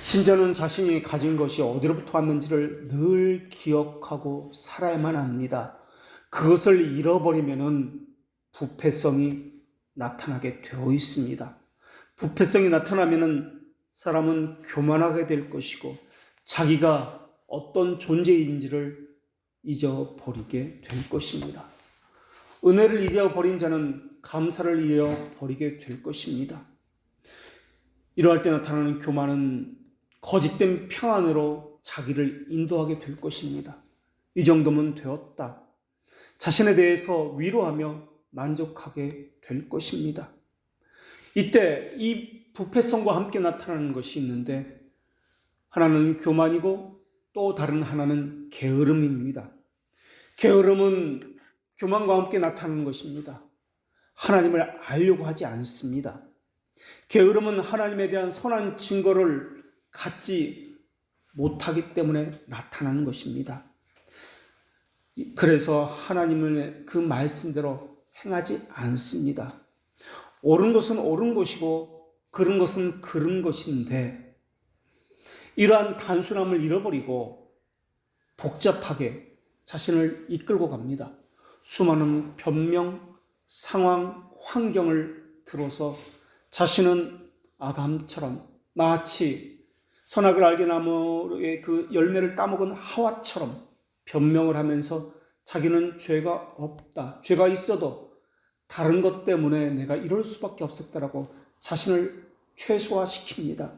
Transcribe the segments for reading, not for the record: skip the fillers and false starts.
신자는 자신이 가진 것이 어디로부터 왔는지를 늘 기억하고 살아야만 합니다. 그것을 잃어버리면 부패성이 나타나게 되어 있습니다. 부패성이 나타나면 사람은 교만하게 될 것이고 자기가 어떤 존재인지를 잊어버리게 될 것입니다. 은혜를 잊어버린 자는 감사를 잃어버리게 될 것입니다. 이러할 때 나타나는 교만은 거짓된 평안으로 자기를 인도하게 될 것입니다. 이 정도면 되었다. 자신에 대해서 위로하며 만족하게 될 것입니다. 이때 이 부패성과 함께 나타나는 것이 있는데 하나는 교만이고 또 다른 하나는 게으름입니다. 게으름은 교만과 함께 나타나는 것입니다. 하나님을 알려고 하지 않습니다. 게으름은 하나님에 대한 선한 증거를 갖지 못하기 때문에 나타나는 것입니다. 그래서 하나님의 그 말씀대로 행하지 않습니다. 옳은 것은 옳은 것이고 그른 것은 그른 것인데 이러한 단순함을 잃어버리고 복잡하게 자신을 이끌고 갑니다. 수많은 변명, 상황, 환경을 들어서 자신은 아담처럼 마치 선악을 알게 나무의 그 열매를 따먹은 하와처럼 변명을 하면서 자기는 죄가 없다. 죄가 있어도 다른 것 때문에 내가 이럴 수밖에 없었다라고 자신을 최소화시킵니다.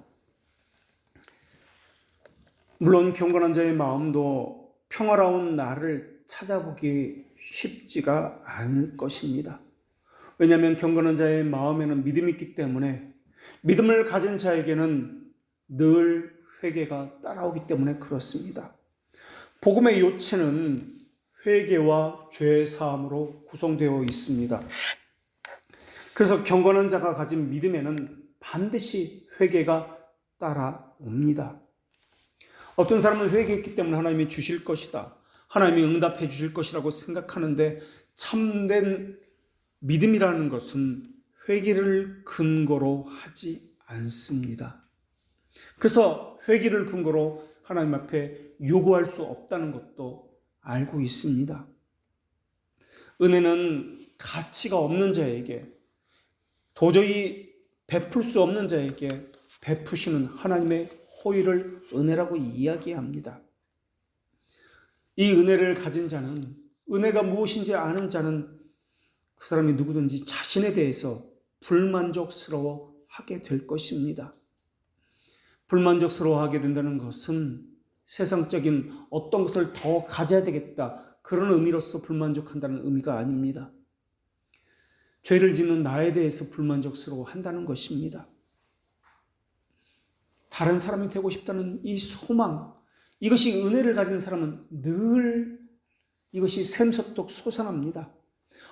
물론 경건한 자의 마음도 평화로운 나를 찾아보기 쉽지가 않을 것입니다. 왜냐하면 경건한 자의 마음에는 믿음이 있기 때문에 믿음을 가진 자에게는 늘 회개가 따라오기 때문에 그렇습니다. 복음의 요체는 회개와 죄 사함으로 구성되어 있습니다. 그래서 경건한 자가 가진 믿음에는 반드시 회개가 따라옵니다. 어떤 사람은 회개했기 때문에 하나님이 주실 것이다. 하나님이 응답해 주실 것이라고 생각하는데 참된 믿음이라는 것은 회개를 근거로 하지 않습니다. 그래서 회개를 근거로 하나님 앞에 요구할 수 없다는 것도 알고 있습니다. 은혜는 가치가 없는 자에게 도저히 베풀 수 없는 자에게 베푸시는 하나님의 호의를 은혜라고 이야기합니다. 이 은혜를 가진 자는 은혜가 무엇인지 아는 자는 그 사람이 누구든지 자신에 대해서 불만족스러워하게 될 것입니다. 불만족스러워하게 된다는 것은 세상적인 어떤 것을 더 가져야 되겠다 그런 의미로서 불만족한다는 의미가 아닙니다. 죄를 짓는 나에 대해서 불만족스러워한다는 것입니다. 다른 사람이 되고 싶다는 이 소망, 이것이 은혜를 가진 사람은 늘 이것이 샘솟도록 솟아납니다.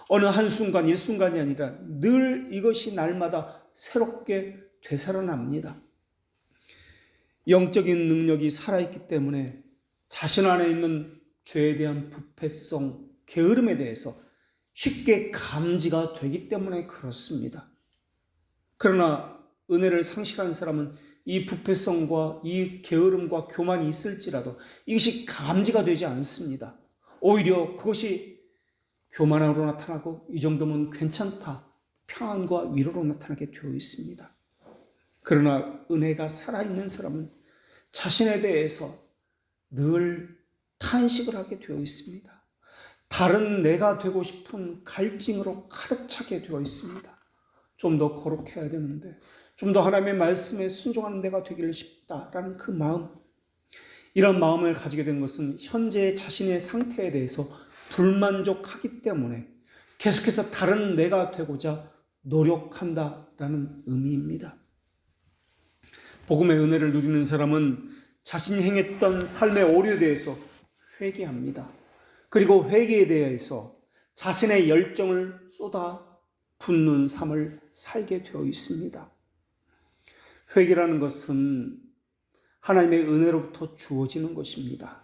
어느 한순간 일순간이 아니라 늘 이것이 날마다 새롭게 되살아납니다. 영적인 능력이 살아있기 때문에 자신 안에 있는 죄에 대한 부패성, 게으름에 대해서 쉽게 감지가 되기 때문에 그렇습니다. 그러나 은혜를 상실한 사람은 이 부패성과 이 게으름과 교만이 있을지라도 이것이 감지가 되지 않습니다. 오히려 그것이 교만으로 나타나고 이 정도면 괜찮다, 평안과 위로로 나타나게 되어 있습니다. 그러나 은혜가 살아있는 사람은 자신에 대해서 늘 탄식을 하게 되어 있습니다. 다른 내가 되고 싶은 갈증으로 가득 차게 되어 있습니다. 좀 더 거룩해야 되는데, 좀 더 하나님의 말씀에 순종하는 내가 되기를 싶다라는 그 마음, 이런 마음을 가지게 된 것은 현재 자신의 상태에 대해서 불만족하기 때문에 계속해서 다른 내가 되고자 노력한다라는 의미입니다. 복음의 은혜를 누리는 사람은 자신이 행했던 삶의 오류에 대해서 회개합니다. 그리고 회개에 대해서 자신의 열정을 쏟아 붓는 삶을 살게 되어 있습니다. 회개라는 것은 하나님의 은혜로부터 주어지는 것입니다.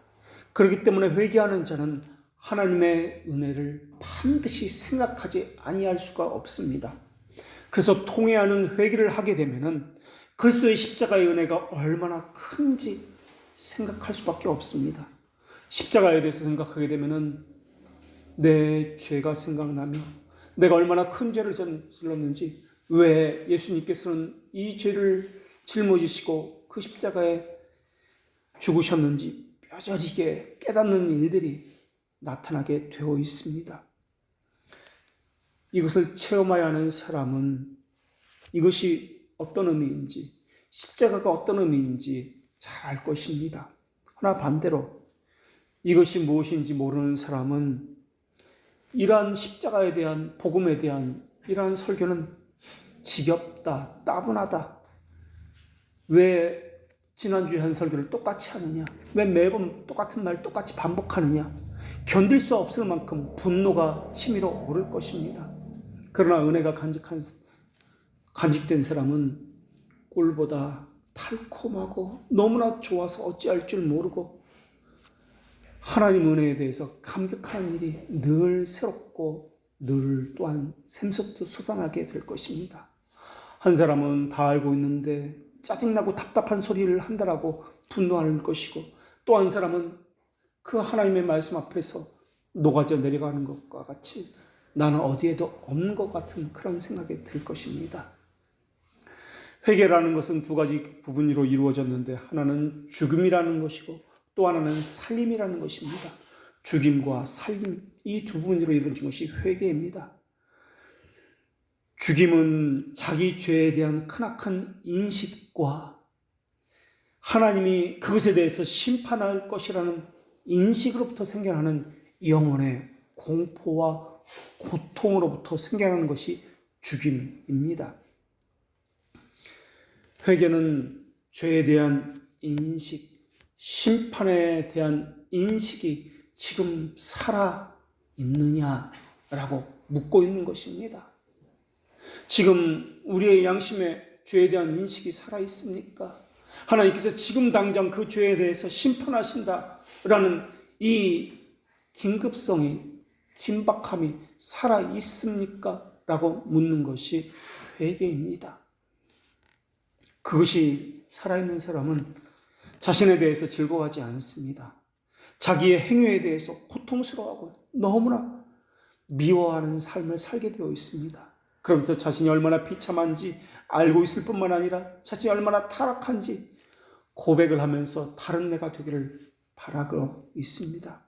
그렇기 때문에 회개하는 자는 하나님의 은혜를 반드시 생각하지 아니할 수가 없습니다. 그래서 통회하는 회개를 하게 되면은 그리스도의 십자가의 은혜가 얼마나 큰지 생각할 수밖에 없습니다. 십자가에 대해서 생각하게 되면은 내 죄가 생각나며 내가 얼마나 큰 죄를 저질렀는지, 왜 예수님께서는 이 죄를 짊어지시고 그 십자가에 죽으셨는지 뼈저리게 깨닫는 일들이 나타나게 되어 있습니다. 이것을 체험하여 하는 사람은 이것이 어떤 의미인지, 십자가가 어떤 의미인지 잘 알 것입니다. 그러나 반대로 이것이 무엇인지 모르는 사람은 이러한 십자가에 대한, 복음에 대한 이러한 설교는 지겹다, 따분하다, 왜 지난주에 한 설교를 똑같이 하느냐, 왜 매번 똑같은 말 똑같이 반복하느냐, 견딜 수 없을 만큼 분노가 치밀어 오를 것입니다. 그러나 은혜가 간직된 사람은 꿀보다 달콤하고 너무나 좋아서 어찌할 줄 모르고 하나님 은혜에 대해서 감격하는 일이 늘 새롭고 늘 또한 샘솟듯 솟아나게 될 것입니다. 한 사람은 다 알고 있는데 짜증나고 답답한 소리를 한다라고 분노할 것이고, 또 한 사람은 그 하나님의 말씀 앞에서 녹아져 내려가는 것과 같이 나는 어디에도 없는 것 같은 그런 생각이 들 것입니다. 회개라는 것은 두 가지 부분으로 이루어졌는데, 하나는 죽음이라는 것이고 또 하나는 살림이라는 것입니다. 죽임과 살림, 이 두 부분으로 이루어진 것이 회개입니다. 죽임은 자기 죄에 대한 크나큰 인식과 하나님이 그것에 대해서 심판할 것이라는 인식으로부터 생겨나는 영혼의 공포와 고통으로부터 생겨나는 것이 죽임입니다. 회개는 죄에 대한 인식, 심판에 대한 인식이 지금 살아있느냐라고 묻고 있는 것입니다. 지금 우리의 양심에 죄에 대한 인식이 살아있습니까? 하나님께서 지금 당장 그 죄에 대해서 심판하신다라는 이 긴급성이, 긴박함이 살아있습니까? 라고 묻는 것이 회개입니다. 그것이 살아있는 사람은 자신에 대해서 즐거워하지 않습니다. 자기의 행위에 대해서 고통스러워하고 너무나 미워하는 삶을 살게 되어 있습니다. 그러면서 자신이 얼마나 비참한지 알고 있을 뿐만 아니라 자신이 얼마나 타락한지 고백을 하면서 다른 내가 되기를 바라고 있습니다.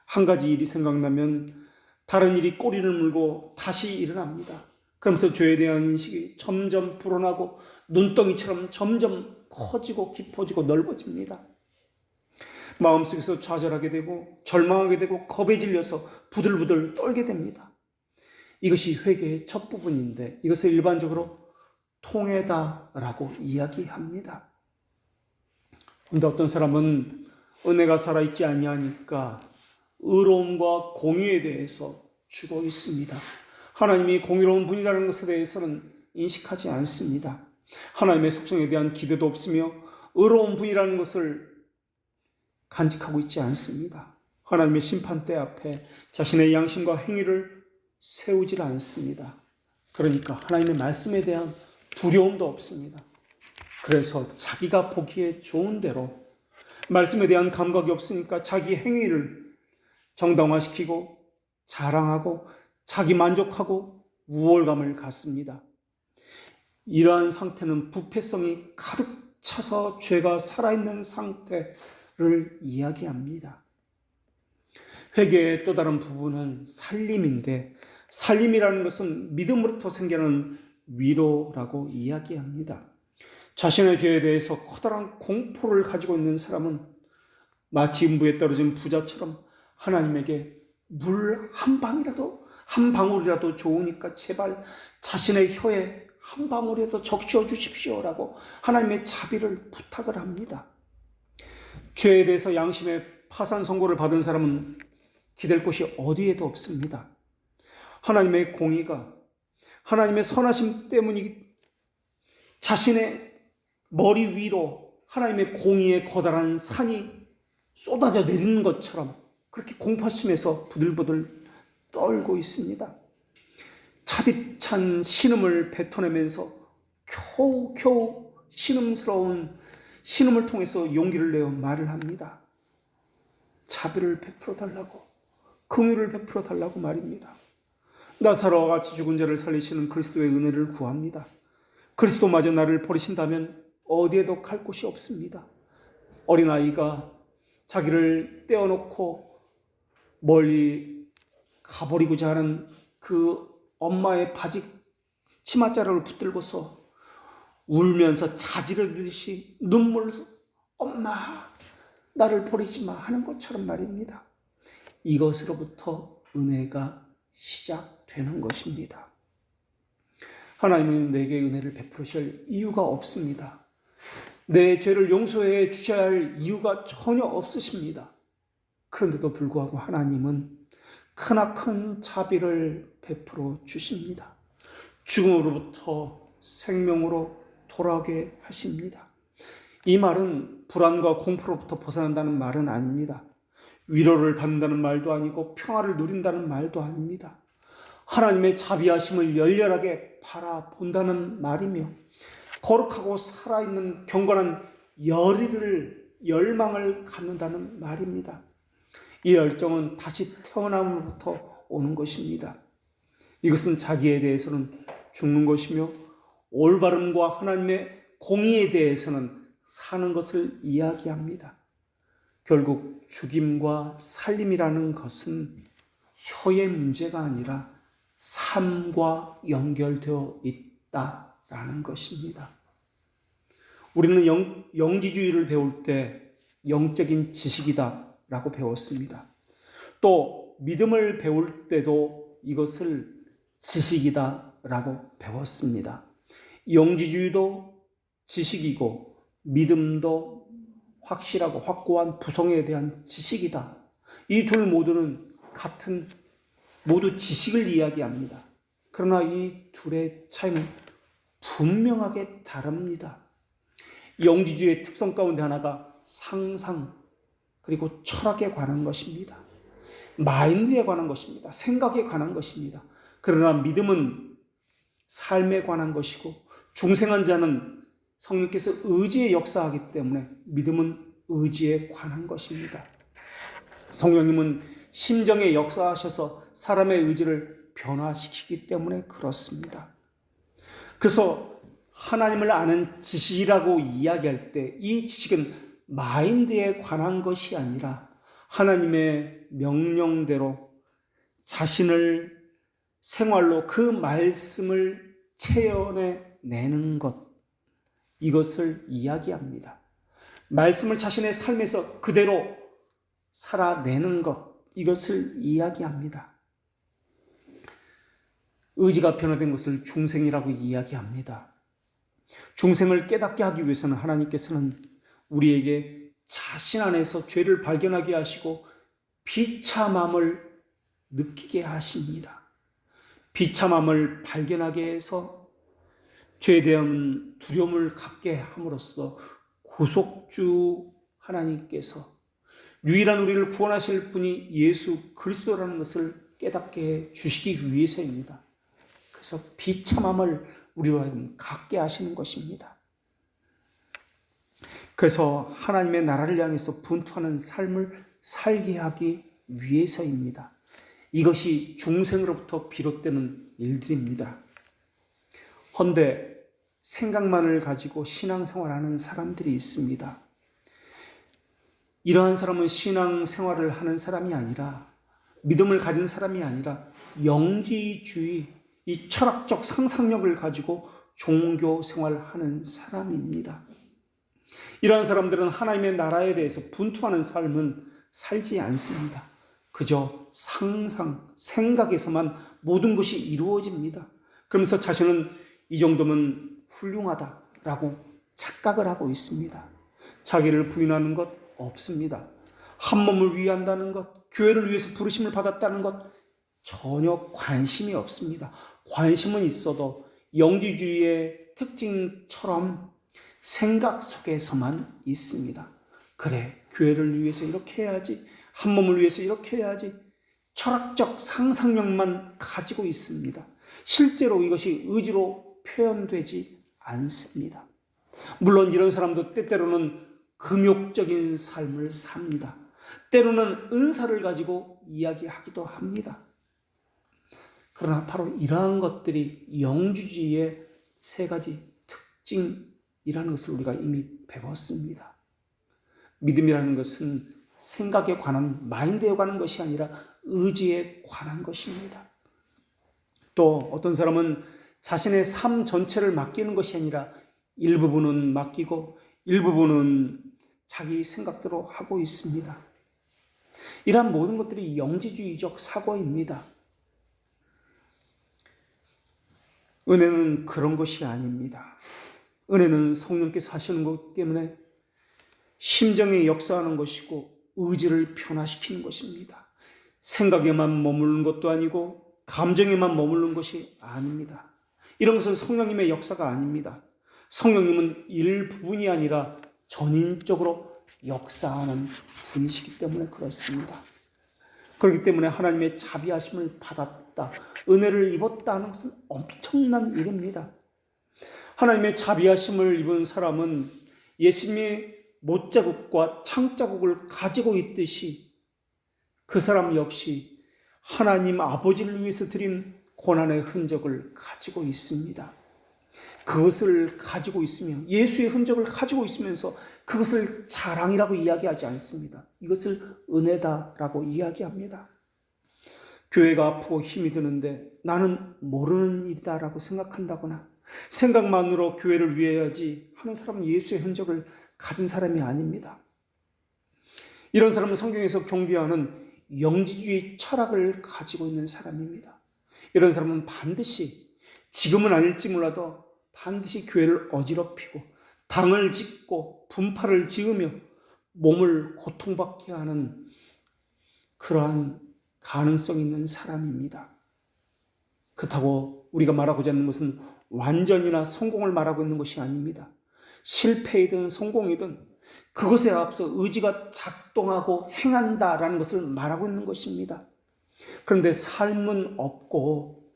한 가지 일이 생각나면 다른 일이 꼬리를 물고 다시 일어납니다. 그러면서 죄에 대한 인식이 점점 불어나고 눈덩이처럼 점점 커지고 깊어지고 넓어집니다. 마음속에서 좌절하게 되고 절망하게 되고 겁에 질려서 부들부들 떨게 됩니다. 이것이 회개의 첫 부분인데 이것을 일반적으로 통회다라고 이야기합니다. 그런데 어떤 사람은 은혜가 살아있지 아니하니까 의로움과 공의에 대해서 죽어 있습니다. 하나님이 공의로운 분이라는 것에 대해서는 인식하지 않습니다. 하나님의 속성에 대한 기대도 없으며 의로운 분이라는 것을 간직하고 있지 않습니다. 하나님의 심판대 앞에 자신의 양심과 행위를 세우질 않습니다. 그러니까 하나님의 말씀에 대한 두려움도 없습니다. 그래서 자기가 보기에 좋은 대로 말씀에 대한 감각이 없으니까 자기 행위를 정당화시키고 자랑하고 자기 만족하고 우월감을 갖습니다. 이러한 상태는 부패성이 가득 차서 죄가 살아있는 상태를 이야기합니다. 회개의 또 다른 부분은 살림인데, 살림이라는 것은 믿음으로부터 생기는 위로라고 이야기합니다. 자신의 죄에 대해서 커다란 공포를 가지고 있는 사람은 마치 음부에 떨어진 부자처럼 하나님에게 물 한 방울이라도 좋으니까 제발 자신의 혀에 한 방울이라도 적셔 주십시오라고 하나님의 자비를 부탁을 합니다. 죄에 대해서 양심의 파산 선고를 받은 사람은 기댈 곳이 어디에도 없습니다. 하나님의 공의가, 하나님의 선하심 때문이 자신의 머리 위로 하나님의 공의의 커다란 산이 쏟아져 내리는 것처럼 그렇게 공포심에서 부들부들 떨고 있습니다. 차디찬 신음을 뱉어내면서 겨우 신음스러운 신음을 통해서 용기를 내어 말을 합니다. 자비를 베풀어 달라고, 긍휼을 베풀어 달라고 말입니다. 나사로와 같이 죽은 자를 살리시는 그리스도의 은혜를 구합니다. 그리스도마저 나를 버리신다면 어디에도 갈 곳이 없습니다. 어린아이가 자기를 떼어놓고 멀리 가버리고자 하는 그 엄마의 바지 치맛자락을 붙들고서 울면서 자지를 들듯이 눈물로 엄마 나를 버리지 마 하는 것처럼 말입니다. 이것으로부터 은혜가 시작되는 것입니다. 하나님은 내게 은혜를 베푸실 이유가 없습니다. 내 죄를 용서해 주셔야 할 이유가 전혀 없으십니다. 그런데도 불구하고 하나님은 크나큰 자비를 베풀어 주십니다. 죽음으로부터 생명으로 돌아오게 하십니다. 이 말은 불안과 공포로부터 벗어난다는 말은 아닙니다. 위로를 받는다는 말도 아니고 평화를 누린다는 말도 아닙니다. 하나님의 자비하심을 열렬하게 바라본다는 말이며 거룩하고 살아있는 경건한 열망을 갖는다는 말입니다. 이 열정은 다시 태어남으로부터 오는 것입니다. 이것은 자기에 대해서는 죽는 것이며 올바름과 하나님의 공의에 대해서는 사는 것을 이야기합니다. 결국 죽임과 살림이라는 것은 혀의 문제가 아니라 삶과 연결되어 있다라는 것입니다. 우리는 영지주의를 배울 때 영적인 지식이다라고 배웠습니다. 또 믿음을 배울 때도 이것을 지식이다라고 배웠습니다. 영지주의도 지식이고 믿음도 확실하고 확고한 부성에 대한 지식이다. 이 둘 모두는 모두 지식을 이야기합니다. 그러나 이 둘의 차이는 분명하게 다릅니다. 영지주의의 특성 가운데 하나가 상상 그리고 철학에 관한 것입니다. 마인드에 관한 것입니다. 생각에 관한 것입니다. 그러나 믿음은 삶에 관한 것이고 중생한 자는 성령께서 의지에 역사하기 때문에 믿음은 의지에 관한 것입니다. 성령님은 심정에 역사하셔서 사람의 의지를 변화시키기 때문에 그렇습니다. 그래서 하나님을 아는 지식이라고 이야기할 때 이 지식은 마인드에 관한 것이 아니라 하나님의 명령대로 자신을 생활로 그 말씀을 체현해내는 것, 이것을 이야기합니다. 말씀을 자신의 삶에서 그대로 살아내는 것, 이것을 이야기합니다. 의지가 변화된 것을 중생이라고 이야기합니다. 중생을 깨닫게 하기 위해서는 하나님께서는 우리에게 자신 안에서 죄를 발견하게 하시고 비참함을 느끼게 하십니다. 비참함을 발견하게 해서 죄에 대한 두려움을 갖게 함으로써 구속주 하나님께서 유일한 우리를 구원하실 분이 예수 그리스도라는 것을 깨닫게 해주시기 위해서입니다. 그래서 비참함을 우리로 하여금 갖게 하시는 것입니다. 그래서 하나님의 나라를 향해서 분투하는 삶을 살게 하기 위해서입니다. 이것이 중생으로부터 비롯되는 일들입니다. 헌데 생각만을 가지고 신앙생활하는 사람들이 있습니다. 이러한 사람은 신앙생활을 하는 사람이 아니라 믿음을 가진 사람이 아니라 영지주의, 이 철학적 상상력을 가지고 종교생활하는 사람입니다. 이러한 사람들은 하나님의 나라에 대해서 분투하는 삶은 살지 않습니다. 그저 상상, 생각에서만 모든 것이 이루어집니다. 그러면서 자신은 이 정도면 훌륭하다라고 착각을 하고 있습니다. 자기를 부인하는 것 없습니다. 한 몸을 위한다는 것, 교회를 위해서 부르심을 받았다는 것 전혀 관심이 없습니다. 관심은 있어도 영지주의의 특징처럼 생각 속에서만 있습니다. 그래, 교회를 위해서 이렇게 해야지, 한 몸을 위해서 이렇게 해야지, 철학적 상상력만 가지고 있습니다. 실제로 이것이 의지로 표현되지 않습니다. 물론 이런 사람도 때때로는 금욕적인 삶을 삽니다. 때로는 은사를 가지고 이야기하기도 합니다. 그러나 바로 이러한 것들이 영주주의의 세 가지 특징이라는 것을 우리가 이미 배웠습니다. 믿음이라는 것은 생각에 관한, 마인드에 관한 것이 아니라 의지에 관한 것입니다. 또 어떤 사람은 자신의 삶 전체를 맡기는 것이 아니라 일부분은 맡기고 일부분은 자기 생각대로 하고 있습니다. 이러한 모든 것들이 영지주의적 사고입니다. 은혜는 그런 것이 아닙니다. 은혜는 성령께서 하시는 것 때문에 심정에 역사하는 것이고 의지를 변화시키는 것입니다. 생각에만 머무르는 것도 아니고 감정에만 머무르는 것이 아닙니다. 이런 것은 성령님의 역사가 아닙니다. 성령님은 일부분이 아니라 전인적으로 역사하는 분이시기 때문에 그렇습니다. 그렇기 때문에 하나님의 자비하심을 받았다, 은혜를 입었다 하는 것은 엄청난 일입니다. 하나님의 자비하심을 입은 사람은 예수님이 못자국과 창자국을 가지고 있듯이 그 사람 역시 하나님 아버지를 위해서 드린 고난의 흔적을 가지고 있습니다. 그것을 가지고 있으며 예수의 흔적을 가지고 있으면서 그것을 자랑이라고 이야기하지 않습니다. 이것을 은혜다라고 이야기합니다. 교회가 아프고 힘이 드는데 나는 모르는 일이다라고 생각한다거나 생각만으로 교회를 위해야지 하는 사람은 예수의 흔적을 가진 사람이 아닙니다. 이런 사람은 성경에서 경계하는 영지주의 철학을 가지고 있는 사람입니다. 이런 사람은 반드시, 지금은 아닐지 몰라도 반드시 교회를 어지럽히고 당을 짓고 분파를 지으며 몸을 고통받게 하는 그러한 가능성 있는 사람입니다. 그렇다고 우리가 말하고자 하는 것은 완전이나 성공을 말하고 있는 것이 아닙니다. 실패이든 성공이든 그것에 앞서 의지가 작동하고 행한다라는 것을 말하고 있는 것입니다. 그런데 삶은 없고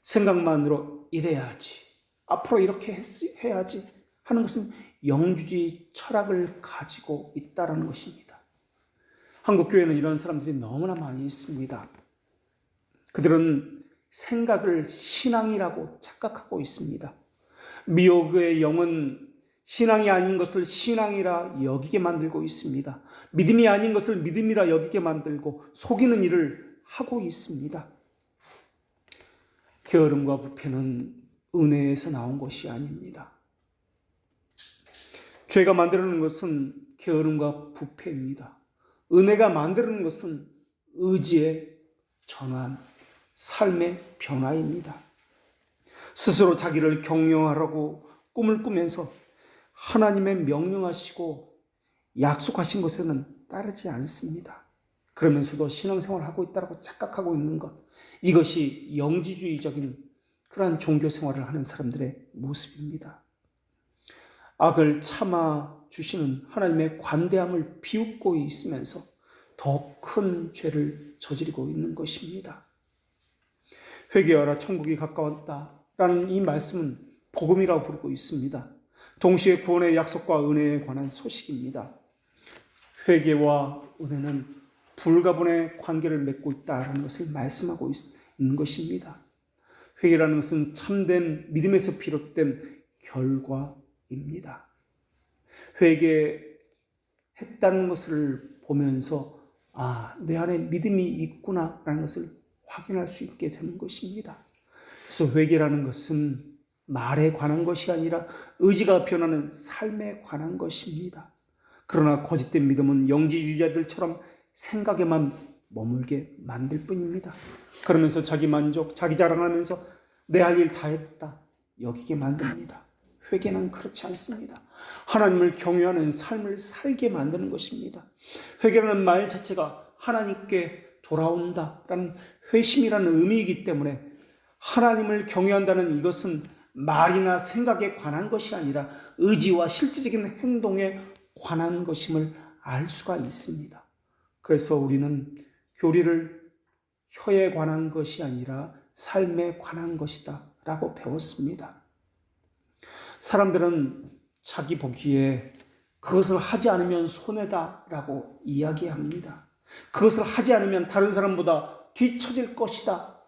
생각만으로 이래야지, 앞으로 이렇게 해야지 하는 것은 영주주의 철학을 가지고 있다는 것입니다. 한국교회는 이런 사람들이 너무나 많이 있습니다. 그들은 생각을 신앙이라고 착각하고 있습니다. 미혹의 영은 신앙이 아닌 것을 신앙이라 여기게 만들고 있습니다. 믿음이 아닌 것을 믿음이라 여기게 만들고 속이는 일을 하고 있습니다. 게으름과 부패는 은혜에서 나온 것이 아닙니다. 죄가 만드는 것은 게으름과 부패입니다. 은혜가 만드는 것은 의지의 전환, 삶의 변화입니다. 스스로 자기를 격려하라고 꿈을 꾸면서 하나님의 명령하시고 약속하신 것에는 따르지 않습니다. 그러면서도 신앙생활을 하고 있다고 착각하고 있는 것, 이것이 영지주의적인 그러한 종교생활을 하는 사람들의 모습입니다. 악을 참아주시는 하나님의 관대함을 비웃고 있으면서 더 큰 죄를 저지르고 있는 것입니다. 회개하라 천국이 가까웠다라는 이 말씀은 복음이라고 부르고 있습니다. 동시에 구원의 약속과 은혜에 관한 소식입니다. 회개와 은혜는 불가분의 관계를 맺고 있다는 것을 말씀하고 있는 것입니다. 회개라는 것은 참된 믿음에서 비롯된 결과입니다. 회개했다는 것을 보면서 내 안에 믿음이 있구나라는 것을 확인할 수 있게 되는 것입니다. 그래서 회개라는 것은 말에 관한 것이 아니라 의지가 변하는 삶에 관한 것입니다. 그러나 거짓된 믿음은 영지주의자들처럼 생각에만 머물게 만들 뿐입니다. 그러면서 자기 만족, 자기 자랑하면서 내 할 일 다 했다 여기게 만듭니다. 회개는 그렇지 않습니다. 하나님을 경외하는 삶을 살게 만드는 것입니다. 회개라는 말 자체가 하나님께 돌아온다라는 회심이라는 의미이기 때문에 하나님을 경외한다는 이것은 말이나 생각에 관한 것이 아니라 의지와 실질적인 행동에 관한 것임을 알 수가 있습니다. 그래서 우리는 교리를 혀에 관한 것이 아니라 삶에 관한 것이다 라고 배웠습니다. 사람들은 자기 보기에 그것을 하지 않으면 손해다라고 이야기합니다. 그것을 하지 않으면 다른 사람보다 뒤처질 것이다.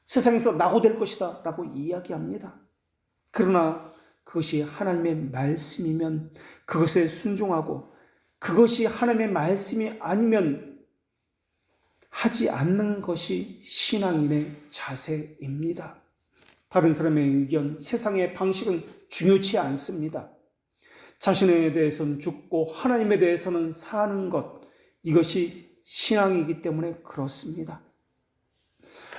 세상에서 낙오될 것이다 라고 이야기합니다. 그러나 그것이 하나님의 말씀이면 그것에 순종하고, 그것이 하나님의 말씀이 아니면 하지 않는 것이 신앙인의 자세입니다. 다른 사람의 의견, 세상의 방식은 중요치 않습니다. 자신에 대해서는 죽고 하나님에 대해서는 사는 것, 이것이 신앙이기 때문에 그렇습니다.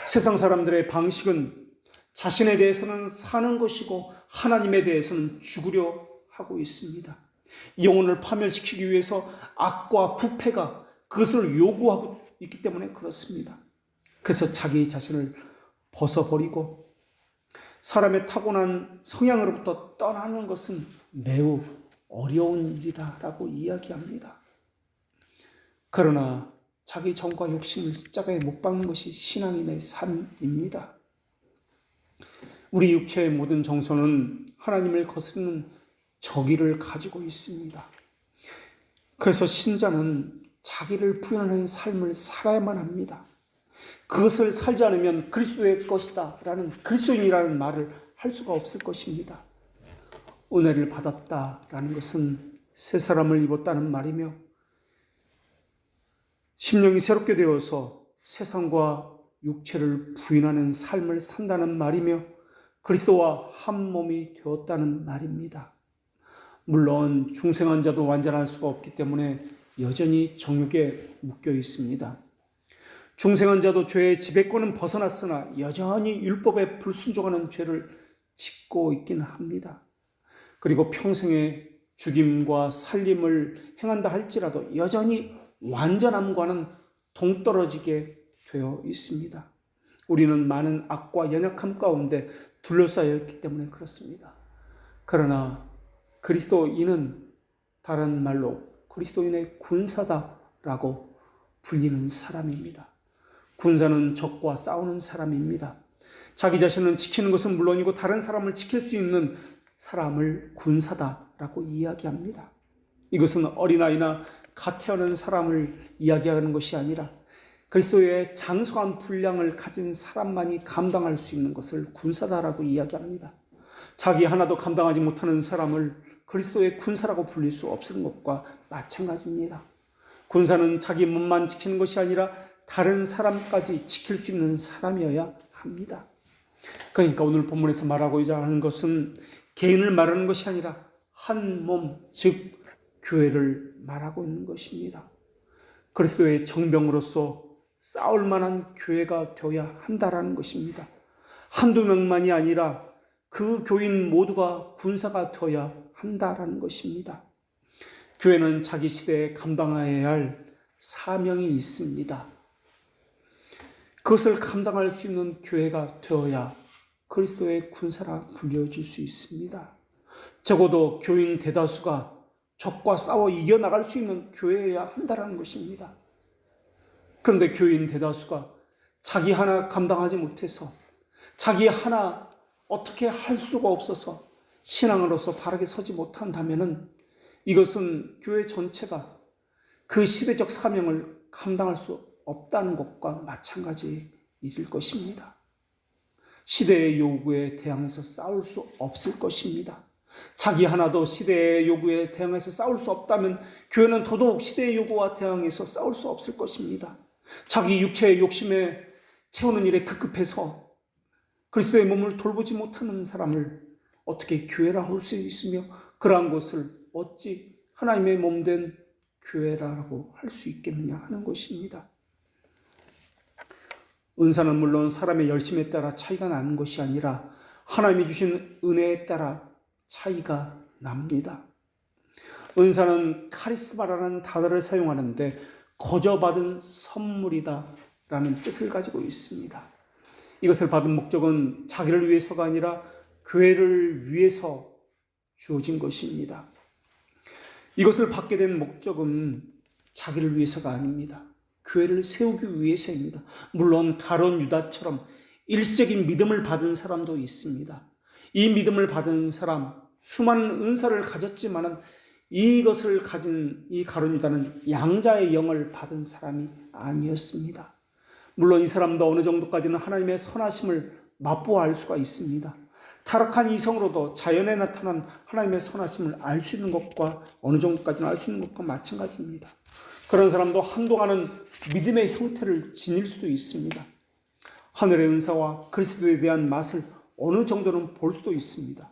세상 사람들의 방식은 자신에 대해서는 사는 것이고 하나님에 대해서는 죽으려 하고 있습니다. 영혼을 파멸시키기 위해서 악과 부패가 그것을 요구하고 있기 때문에 그렇습니다. 그래서 자기 자신을 벗어버리고 사람의 타고난 성향으로부터 떠나는 것은 매우 어려운 일이다라고 이야기합니다. 그러나 자기 정과 욕심을 십자가에 못 박는 것이 신앙인의 삶입니다. 우리 육체의 모든 정서는 하나님을 거스르는 저기를 가지고 있습니다. 그래서 신자는 자기를 부인하는 삶을 살아야만 합니다. 그것을 살지 않으면 그리스도의 것이다 라는, 그리스도인이라는 말을 할 수가 없을 것입니다. 은혜를 받았다라는 것은 새 사람을 입었다는 말이며, 심령이 새롭게 되어서 세상과 육체를 부인하는 삶을 산다는 말이며, 그리스도와 한 몸이 되었다는 말입니다. 물론 중생한 자도 완전할 수가 없기 때문에 여전히 정욕에 묶여 있습니다. 중생한 자도 죄의 지배권은 벗어났으나 여전히 율법에 불순종하는 죄를 짓고 있긴 합니다. 그리고 평생의 죽임과 살림을 행한다 할지라도 여전히 완전함과는 동떨어지게 되어 있습니다. 우리는 많은 악과 연약함 가운데 둘러싸여 있기 때문에 그렇습니다. 그러나 그리스도인은 다른 말로 그리스도인의 군사다라고 불리는 사람입니다. 군사는 적과 싸우는 사람입니다. 자기 자신을 지키는 것은 물론이고 다른 사람을 지킬 수 있는 사람을 군사다라고 이야기합니다. 이것은 어린아이나 갓 태어난 사람을 이야기하는 것이 아니라 그리스도의 장성한 분량을 가진 사람만이 감당할 수 있는 것을 군사다라고 이야기합니다. 자기 하나도 감당하지 못하는 사람을 그리스도의 군사라고 불릴 수 없는 것과 마찬가지입니다. 군사는 자기 몸만 지키는 것이 아니라 다른 사람까지 지킬 수 있는 사람이어야 합니다. 그러니까 오늘 본문에서 말하고자 하는 것은 개인을 말하는 것이 아니라 한 몸, 즉 교회를 말하고 있는 것입니다. 그리스도의 정병으로서 싸울 만한 교회가 되어야 한다라는 것입니다. 한두 명만이 아니라 그 교인 모두가 군사가 되어야 한다라는 것입니다. 교회는 자기 시대에 감당해야 할 사명이 있습니다. 그것을 감당할 수 있는 교회가 되어야 그리스도의 군사라 불려질 수 있습니다. 적어도 교인 대다수가 적과 싸워 이겨나갈 수 있는 교회여야 한다는 것입니다. 그런데 교인 대다수가 자기 하나 감당하지 못해서, 자기 하나 어떻게 할 수가 없어서 신앙으로서 바르게 서지 못한다면 이것은 교회 전체가 그 시대적 사명을 감당할 수 없다는 것과 마찬가지일 것입니다. 시대의 요구에 대항해서 싸울 수 없을 것입니다. 자기 하나도 시대의 요구에 대항해서 싸울 수 없다면 교회는 더더욱 시대의 요구와 대항해서 싸울 수 없을 것입니다. 자기 육체의 욕심에 채우는 일에 급급해서 그리스도의 몸을 돌보지 못하는 사람을 어떻게 교회라 할 수 있으며, 그러한 것을 어찌 하나님의 몸된 교회라고 할 수 있겠느냐 하는 것입니다. 은사는 물론 사람의 열심에 따라 차이가 나는 것이 아니라 하나님이 주신 은혜에 따라 차이가 납니다. 은사는 카리스마라는 단어를 사용하는데 거저받은 선물이다 라는 뜻을 가지고 있습니다. 이것을 받은 목적은 자기를 위해서가 아니라 교회를 위해서 주어진 것입니다. 이것을 받게 된 목적은 자기를 위해서가 아닙니다. 교회를 세우기 위해서입니다. 물론 가룟 유다처럼 일시적인 믿음을 받은 사람도 있습니다. 이 믿음을 받은 사람, 수많은 은사를 가졌지만은 이것을 가진 이 가룟 유다는 양자의 영을 받은 사람이 아니었습니다. 물론 이 사람도 어느 정도까지는 하나님의 선하심을 맛보아 수가 있습니다. 타락한 이성으로도 자연에 나타난 하나님의 선하심을 알 수 있는 것과 어느 정도까지는 알 수 있는 것과 마찬가지입니다. 그런 사람도 한동안은 믿음의 형태를 지닐 수도 있습니다. 하늘의 은사와 그리스도에 대한 맛을 어느 정도는 볼 수도 있습니다.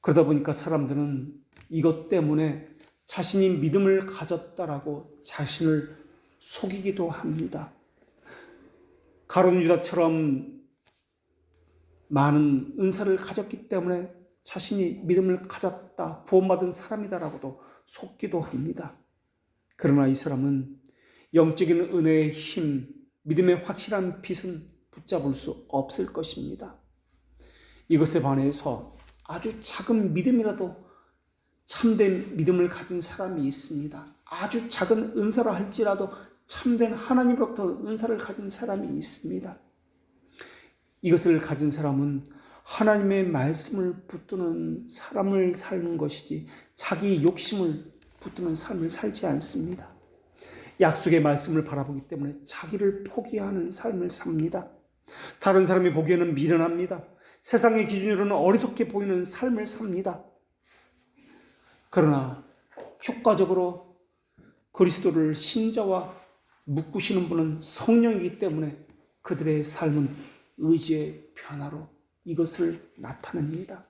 그러다 보니까 사람들은 이것 때문에 자신이 믿음을 가졌다라고 자신을 속이기도 합니다. 가룟 유다처럼 많은 은사를 가졌기 때문에 자신이 믿음을 가졌다, 구원받은 사람이다라고도 속기도 합니다. 그러나 이 사람은 영적인 은혜의 힘, 믿음의 확실한 빛은 붙잡을 수 없을 것입니다. 이것에 반해서 아주 작은 믿음이라도 참된 믿음을 가진 사람이 있습니다. 아주 작은 은사라 할지라도 참된 하나님으로부터 은사를 가진 사람이 있습니다. 이것을 가진 사람은 하나님의 말씀을 붙드는 사람을 사는 것이지 자기 욕심을 붙드는 삶을 살지 않습니다. 약속의 말씀을 바라보기 때문에 자기를 포기하는 삶을 삽니다. 다른 사람이 보기에는 미련합니다. 세상의 기준으로는 어리석게 보이는 삶을 삽니다. 그러나 효과적으로 그리스도를 신자와 묶으시는 분은 성령이기 때문에 그들의 삶은 의지의 변화로 이것을 나타냅니다.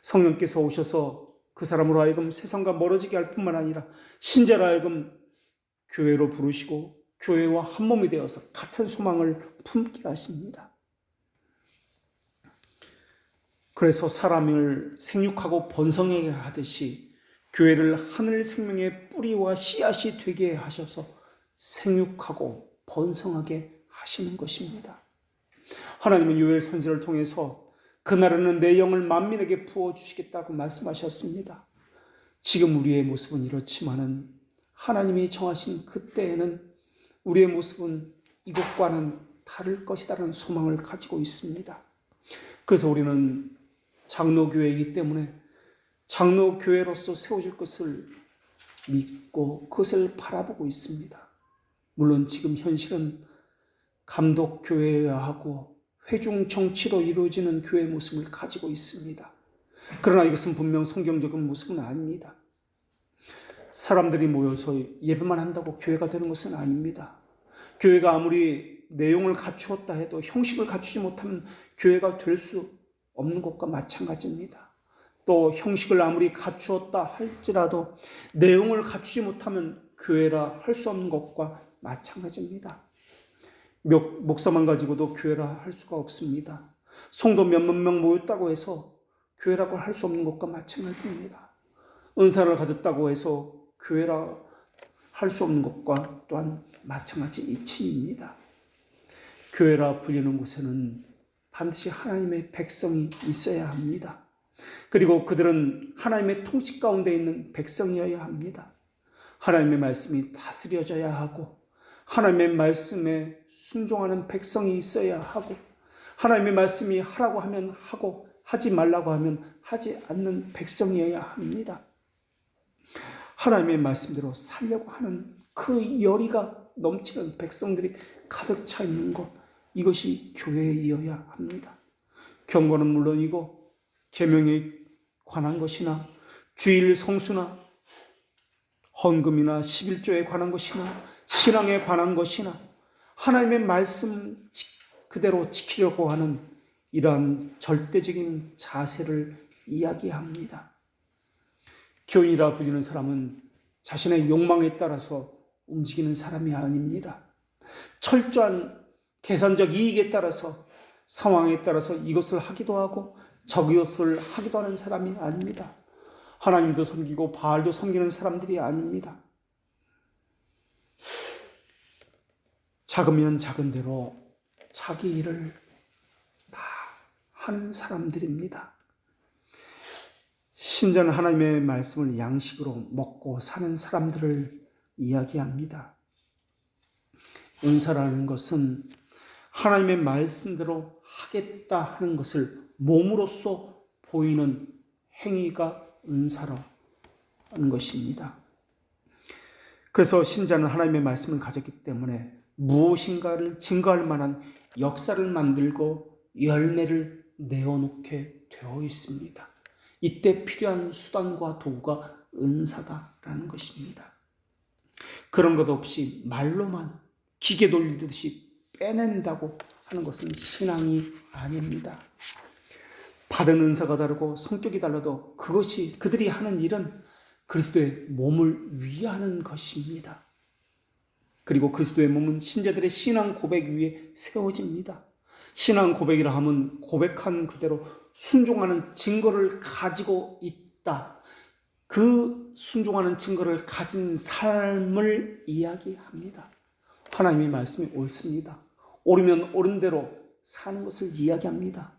성령께서 오셔서 그 사람으로 하여금 세상과 멀어지게 할 뿐만 아니라 신자로 하여금 교회로 부르시고 교회와 한 몸이 되어서 같은 소망을 품게 하십니다. 그래서 사람을 생육하고 번성하게 하듯이 교회를 하늘 생명의 뿌리와 씨앗이 되게 하셔서 생육하고 번성하게 하시는 것입니다. 하나님은 요엘 선지자를 통해서 그날에는 내 영을 만민에게 부어주시겠다고 말씀하셨습니다. 지금 우리의 모습은 이렇지만은 하나님이 정하신 그때에는 우리의 모습은 이것과는 다를 것이라는 소망을 가지고 있습니다. 그래서 우리는 장로교회이기 때문에 장로교회로서 세워질 것을 믿고 그것을 바라보고 있습니다. 물론 지금 현실은 감독교회여야 하고 회중 정치로 이루어지는 교회의 모습을 가지고 있습니다. 그러나 이것은 분명 성경적인 모습은 아닙니다. 사람들이 모여서 예배만 한다고 교회가 되는 것은 아닙니다. 교회가 아무리 내용을 갖추었다 해도 형식을 갖추지 못하면 교회가 될 수 없는 것과 마찬가지입니다. 또 형식을 아무리 갖추었다 할지라도 내용을 갖추지 못하면 교회라 할 수 없는 것과 마찬가지입니다. 목사만 가지고도 교회라 할 수가 없습니다. 성도 몇만 명 모였다고 해서 교회라고 할 수 없는 것과 마찬가지입니다. 은사를 가졌다고 해서 교회라 할 수 없는 것과 또한 마찬가지 이치입니다. 교회라 불리는 곳에는 반드시 하나님의 백성이 있어야 합니다. 그리고 그들은 하나님의 통치 가운데 있는 백성이어야 합니다. 하나님의 말씀이 다스려져야 하고 하나님의 말씀에 순종하는 백성이 있어야 하고 하나님의 말씀이 하라고 하면 하고 하지 말라고 하면 하지 않는 백성이어야 합니다. 하나님의 말씀대로 살려고 하는 그 열의가 넘치는 백성들이 가득 차 있는 것, 이것이 교회이어야 합니다. 경건은 물론이고 계명에 관한 것이나 주일 성수나 헌금이나 11조에 관한 것이나 신앙에 관한 것이나 하나님의 말씀 그대로 지키려고 하는 이러한 절대적인 자세를 이야기합니다. 교인이라 불리는 사람은 자신의 욕망에 따라서 움직이는 사람이 아닙니다. 철저한 계산적 이익에 따라서 상황에 따라서 이것을 하기도 하고 저것을 하기도 하는 사람이 아닙니다. 하나님도 섬기고 바알도 섬기는 사람들이 아닙니다. 작으면 작은 대로 자기 일을 다 하는 사람들입니다. 신자는 하나님의 말씀을 양식으로 먹고 사는 사람들을 이야기합니다. 은사라는 것은 하나님의 말씀대로 하겠다 하는 것을 몸으로써 보이는 행위가 은사라는 것입니다. 그래서 신자는 하나님의 말씀을 가졌기 때문에 무엇인가를 증거할 만한 역사를 만들고 열매를 내어놓게 되어 있습니다. 이때 필요한 수단과 도구가 은사다라는 것입니다. 그런 것 없이 말로만 기계 돌리듯이 빼낸다고 하는 것은 신앙이 아닙니다. 받은 은사가 다르고 성격이 달라도 그것이 그들이 하는 일은 그리스도의 몸을 위하는 것입니다. 그리고 그리스도의 몸은 신자들의 신앙 고백 위에 세워집니다. 신앙 고백이라 하면 고백한 그대로 순종하는 증거를 가지고 있다. 그 순종하는 증거를 가진 삶을 이야기합니다. 하나님의 말씀이 옳습니다. 옳으면 옳은 대로 사는 것을 이야기합니다.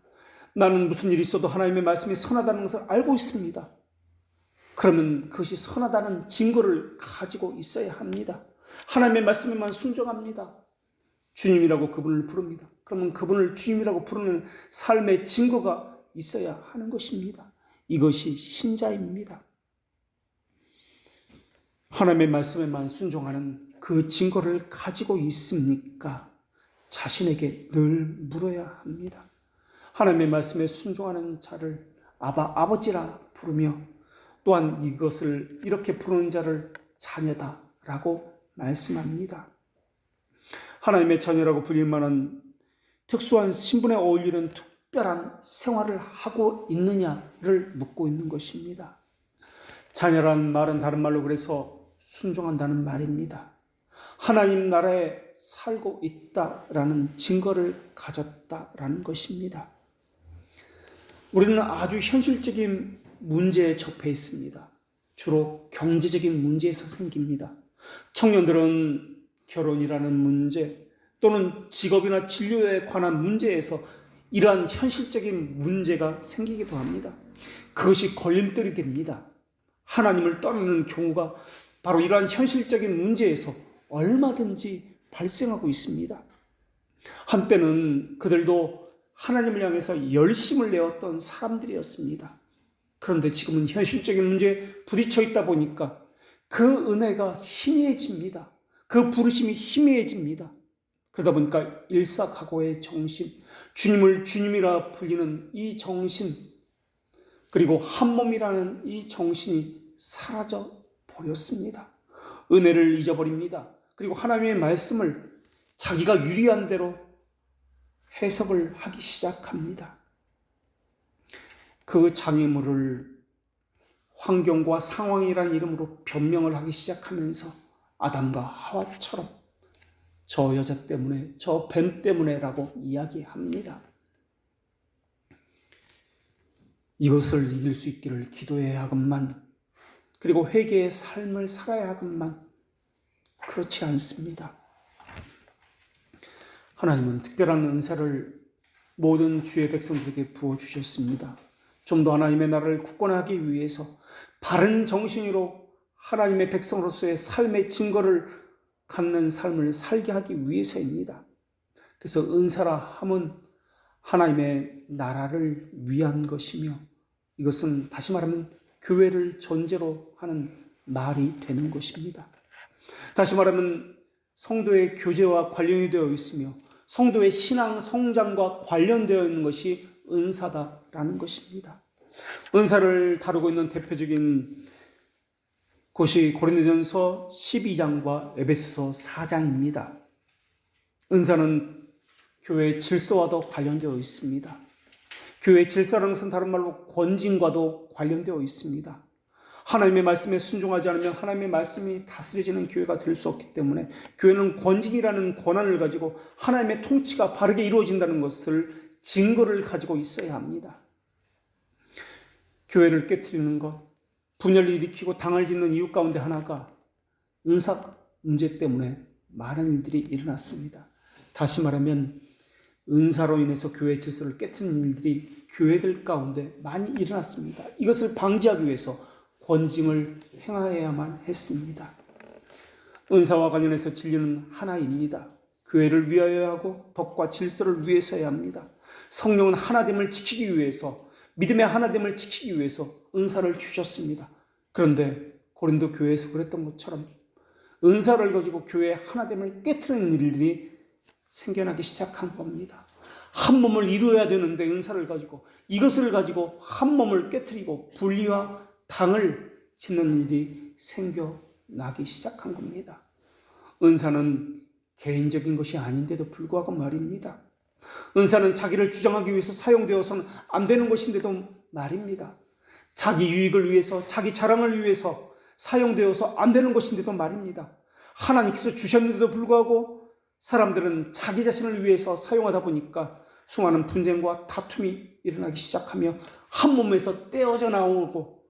나는 무슨 일이 있어도 하나님의 말씀이 선하다는 것을 알고 있습니다. 그러면 그것이 선하다는 증거를 가지고 있어야 합니다. 하나님의 말씀에만 순종합니다. 주님이라고 그분을 부릅니다. 그러면 그분을 주님이라고 부르는 삶의 증거가 있어야 하는 것입니다. 이것이 신자입니다. 하나님의 말씀에만 순종하는 그 증거를 가지고 있습니까? 자신에게 늘 물어야 합니다. 하나님의 말씀에 순종하는 자를 아버지라 부르며 또한 이것을 이렇게 부르는 자를 자녀다라고 말씀합니다. 하나님의 자녀라고 불릴 만한 특수한 신분에 어울리는 특별한 생활을 하고 있느냐를 묻고 있는 것입니다. 자녀라는 말은 다른 말로 그래서 순종한다는 말입니다. 하나님 나라에 살고 있다라는 증거를 가졌다라는 것입니다. 우리는 아주 현실적인 문제에 접해 있습니다. 주로 경제적인 문제에서 생깁니다. 청년들은 결혼이라는 문제 또는 직업이나 진로에 관한 문제에서 이러한 현실적인 문제가 생기기도 합니다. 그것이 걸림돌이 됩니다. 하나님을 떠나는 경우가 바로 이러한 현실적인 문제에서 얼마든지 발생하고 있습니다. 한때는 그들도 하나님을 향해서 열심을 내었던 사람들이었습니다. 그런데 지금은 현실적인 문제에 부딪혀 있다 보니까 그 은혜가 희미해집니다. 그 부르심이 희미해집니다. 그러다 보니까 일사각오의 정신, 주님을 주님이라 불리는 이 정신, 그리고 한 몸이라는 이 정신이 사라져 버렸습니다. 은혜를 잊어버립니다. 그리고 하나님의 말씀을 자기가 유리한 대로 해석을 하기 시작합니다. 그 장애물을 환경과 상황이라는 이름으로 변명을 하기 시작하면서 아담과 하와처럼 저 여자 때문에, 저 뱀 때문에라고 이야기합니다. 이것을 이길 수 있기를 기도해야 하건만, 그리고 회개의 삶을 살아야 하건만 그렇지 않습니다. 하나님은 특별한 은사를 모든 주의 백성들에게 부어주셨습니다. 좀 더 하나님의 나라를 굳건하기 위해서 바른 정신으로 하나님의 백성으로서의 삶의 증거를 갖는 삶을 살게 하기 위해서입니다. 그래서 은사라 함은 하나님의 나라를 위한 것이며, 이것은 다시 말하면 교회를 전제로 하는 말이 되는 것입니다. 다시 말하면 성도의 교제와 관련이 되어 있으며 성도의 신앙 성장과 관련되어 있는 것이 은사다라는 것입니다. 은사를 다루고 있는 대표적인 곳이 고린도전서 12장과 에베소서 4장입니다. 은사는 교회의 질서와도 관련되어 있습니다. 교회의 질서라는 것은 다른 말로 권징과도 관련되어 있습니다. 하나님의 말씀에 순종하지 않으면 하나님의 말씀이 다스려지는 교회가 될 수 없기 때문에 교회는 권징이라는 권한을 가지고 하나님의 통치가 바르게 이루어진다는 것을 증거를 가지고 있어야 합니다. 교회를 깨트리는 것, 분열을 일으키고 당을 짓는 이유 가운데 하나가 은사 문제 때문에 많은 일들이 일어났습니다. 다시 말하면 은사로 인해서 교회의 질서를 깨트리는 일들이 교회들 가운데 많이 일어났습니다. 이것을 방지하기 위해서 권징을 행하여야만 했습니다. 은사와 관련해서 진리는 하나입니다. 교회를 위하여 하고 법과 질서를 위해서 해야 합니다. 성령은 하나됨을 지키기 위해서, 믿음의 하나됨을 지키기 위해서 은사를 주셨습니다. 그런데 고린도 교회에서 그랬던 것처럼 은사를 가지고 교회의 하나됨을 깨트리는 일들이 생겨나기 시작한 겁니다. 한 몸을 이루어야 되는데 은사를 가지고 이것을 가지고 한 몸을 깨트리고 분리와 당을 짓는 일이 생겨나기 시작한 겁니다. 은사는 개인적인 것이 아닌데도 불구하고 말입니다. 은사는 자기를 주장하기 위해서 사용되어서는 안 되는 것인데도 말입니다. 자기 유익을 위해서, 자기 자랑을 위해서 사용되어서 안 되는 것인데도 말입니다. 하나님께서 주셨는데도 불구하고 사람들은 자기 자신을 위해서 사용하다 보니까 수많은 분쟁과 다툼이 일어나기 시작하며 한 몸에서 떼어져 나오고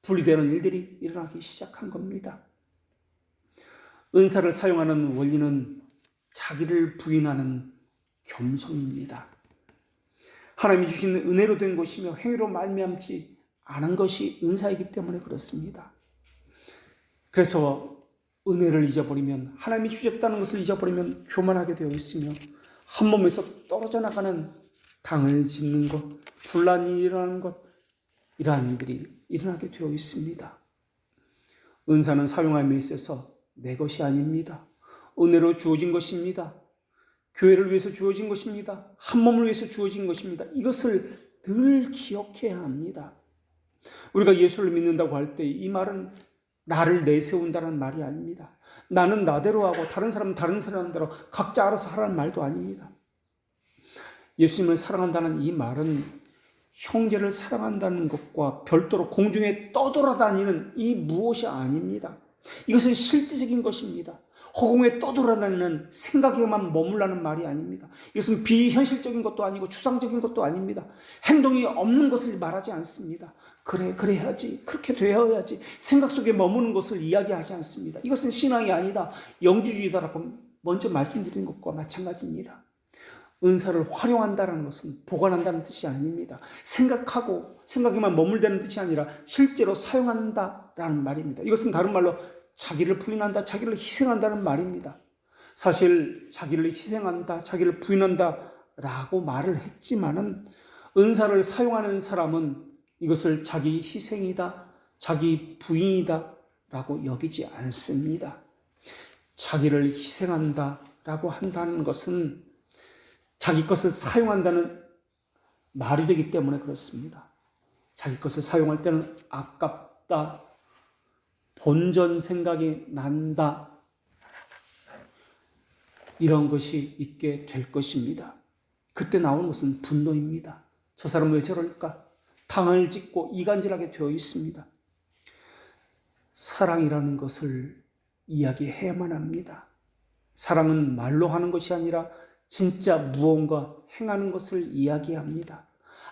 분리되는 일들이 일어나기 시작한 겁니다. 은사를 사용하는 원리는 자기를 부인하는 겸손입니다. 하나님이 주신 은혜로 된 것이며 행위로 말미암지 않은 것이 은사이기 때문에 그렇습니다. 그래서 은혜를 잊어버리면, 하나님이 주셨다는 것을 잊어버리면 교만하게 되어 있으며 한 몸에서 떨어져 나가는 당을 짓는 것, 분란이 일어나는 것, 이러한 일들이 일어나게 되어 있습니다. 은사는 사용함에 있어서 내 것이 아닙니다. 은혜로 주어진 것입니다. 교회를 위해서 주어진 것입니다. 한 몸을 위해서 주어진 것입니다. 이것을 늘 기억해야 합니다. 우리가 예수를 믿는다고 할 때 이 말은 나를 내세운다는 말이 아닙니다. 나는 나대로 하고 다른 사람은 다른 사람대로 각자 알아서 하라는 말도 아닙니다. 예수님을 사랑한다는 이 말은 형제를 사랑한다는 것과 별도로 공중에 떠돌아다니는 이 무엇이 아닙니다. 이것은 실질적인 것입니다. 허공에 떠돌아다니는 생각에만 머물라는 말이 아닙니다. 이것은 비현실적인 것도 아니고 추상적인 것도 아닙니다. 행동이 없는 것을 말하지 않습니다. 그래야지, 그렇게 되어야지, 생각 속에 머무는 것을 이야기하지 않습니다. 이것은 신앙이 아니다, 영주주의다라고 먼저 말씀드린 것과 마찬가지입니다. 은사를 활용한다는 것은 보관한다는 뜻이 아닙니다. 생각에만 머물다는 뜻이 아니라 실제로 사용한다라는 말입니다. 이것은 다른 말로 자기를 부인한다, 자기를 희생한다는 말입니다. 사실 자기를 희생한다, 자기를 부인한다 라고 말을 했지만은 은사를 사용하는 사람은 이것을 자기 희생이다, 자기 부인이다 라고 여기지 않습니다. 자기를 희생한다 라고 한다는 것은 자기 것을 사용한다는 말이 되기 때문에 그렇습니다. 자기 것을 사용할 때는 아깝다, 본전 생각이 난다, 이런 것이 있게 될 것입니다. 그때 나오는 것은 분노입니다. 저 사람 왜 저럴까? 당을 짓고 이간질하게 되어 있습니다. 사랑이라는 것을 이야기해야만 합니다. 사랑은 말로 하는 것이 아니라 진짜 무언가 행하는 것을 이야기합니다.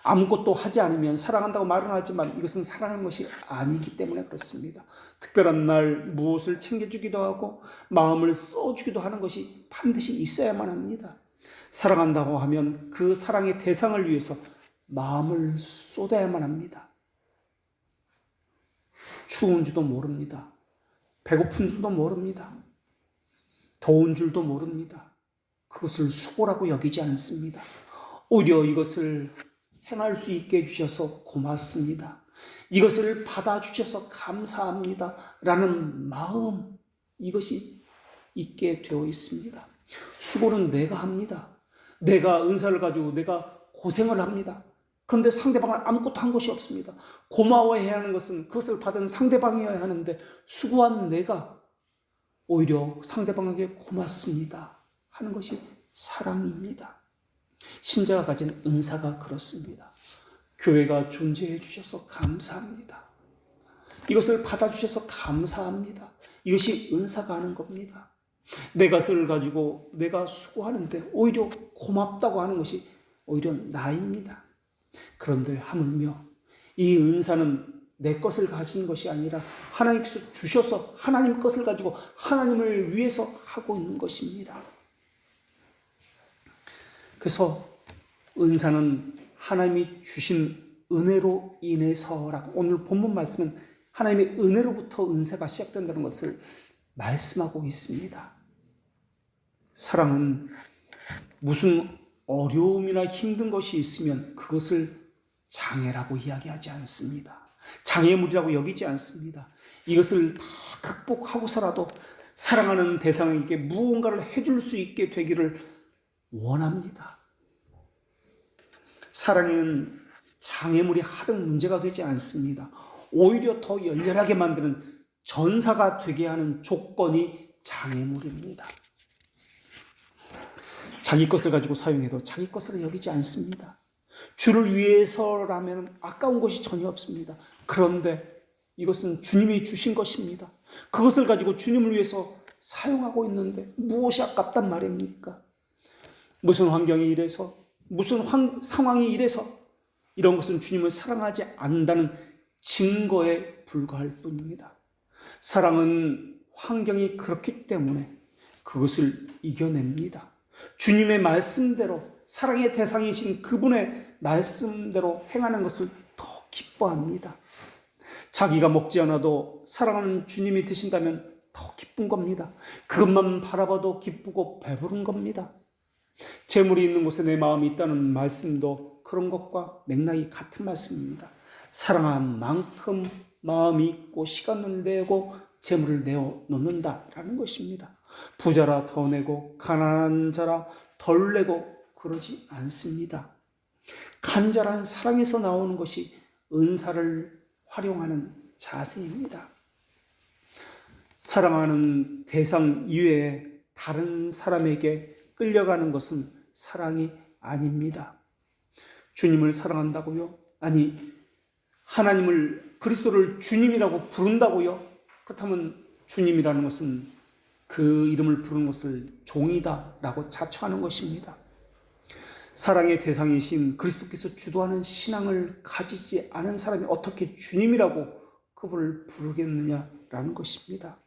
아무것도 하지 않으면 사랑한다고 말은 하지만 이것은 사랑하는 것이 아니기 때문에 그렇습니다. 특별한 날 무엇을 챙겨주기도 하고 마음을 써주기도 하는 것이 반드시 있어야만 합니다. 사랑한다고 하면 그 사랑의 대상을 위해서 마음을 쏟아야만 합니다. 추운 줄도 모릅니다. 배고픈 줄도 모릅니다. 더운 줄도 모릅니다. 그것을 수고라고 여기지 않습니다. 오히려 이것을 행할 수 있게 해주셔서 고맙습니다. 이것을 받아주셔서 감사합니다. 라는 마음, 이것이 있게 되어 있습니다. 수고는 내가 합니다. 내가 은사를 가지고 내가 고생을 합니다. 그런데 상대방은 아무것도 한 것이 없습니다. 고마워해야 하는 것은 그것을 받은 상대방이어야 하는데 수고한 내가 오히려 상대방에게 고맙습니다 하는 것이 사랑입니다. 신자가 가진 은사가 그렇습니다. 교회가 존재해 주셔서 감사합니다. 이것을 받아주셔서 감사합니다. 이것이 은사가 하는 겁니다. 내 것을 가지고 내가 수고하는데 오히려 고맙다고 하는 것이 오히려 나입니다. 그런데 하물며 이 은사는 내 것을 가진 것이 아니라 하나님께서 주셔서 하나님 것을 가지고 하나님을 위해서 하고 있는 것입니다. 그래서 은사는 하나님이 주신 은혜로 인해서라고, 오늘 본문 말씀은 하나님의 은혜로부터 은사가 시작된다는 것을 말씀하고 있습니다. 사랑은 무슨 어려움이나 힘든 것이 있으면 그것을 장애라고 이야기하지 않습니다. 장애물이라고 여기지 않습니다. 이것을 다 극복하고서라도 사랑하는 대상에게 무언가를 해줄 수 있게 되기를 원합니다. 사랑은 장애물이 하등 문제가 되지 않습니다. 오히려 더 열렬하게 만드는 전사가 되게 하는 조건이 장애물입니다. 자기 것을 가지고 사용해도 자기 것으로 여기지 않습니다. 주를 위해서라면 아까운 것이 전혀 없습니다. 그런데 이것은 주님이 주신 것입니다. 그것을 가지고 주님을 위해서 사용하고 있는데 무엇이 아깝단 말입니까? 무슨 환경이 이래서, 무슨 상황이 이래서 이런 것은 주님을 사랑하지 않는다는 증거에 불과할 뿐입니다. 사랑은 환경이 그렇기 때문에 그것을 이겨냅니다. 주님의 말씀대로, 사랑의 대상이신 그분의 말씀대로 행하는 것을 더 기뻐합니다. 자기가 먹지 않아도 사랑하는 주님이 드신다면 더 기쁜 겁니다. 그것만 바라봐도 기쁘고 배부른 겁니다. 재물이 있는 곳에 내 마음이 있다는 말씀도 그런 것과 맥락이 같은 말씀입니다. 사랑한 만큼 마음이 있고 시간을 내고 재물을 내어 놓는다라는 것입니다. 부자라 더 내고 가난한 자라 덜 내고 그러지 않습니다. 간절한 사랑에서 나오는 것이 은사를 활용하는 자세입니다. 사랑하는 대상 이외에 다른 사람에게 끌려가는 것은 사랑이 아닙니다. 주님을 사랑한다고요? 아니, 하나님을, 그리스도를 주님이라고 부른다고요? 그렇다면 주님이라는 것은 그 이름을 부르는 것을 종이다라고 자처하는 것입니다. 사랑의 대상이신 그리스도께서 주도하는 신앙을 가지지 않은 사람이 어떻게 주님이라고 그분을 부르겠느냐라는 것입니다.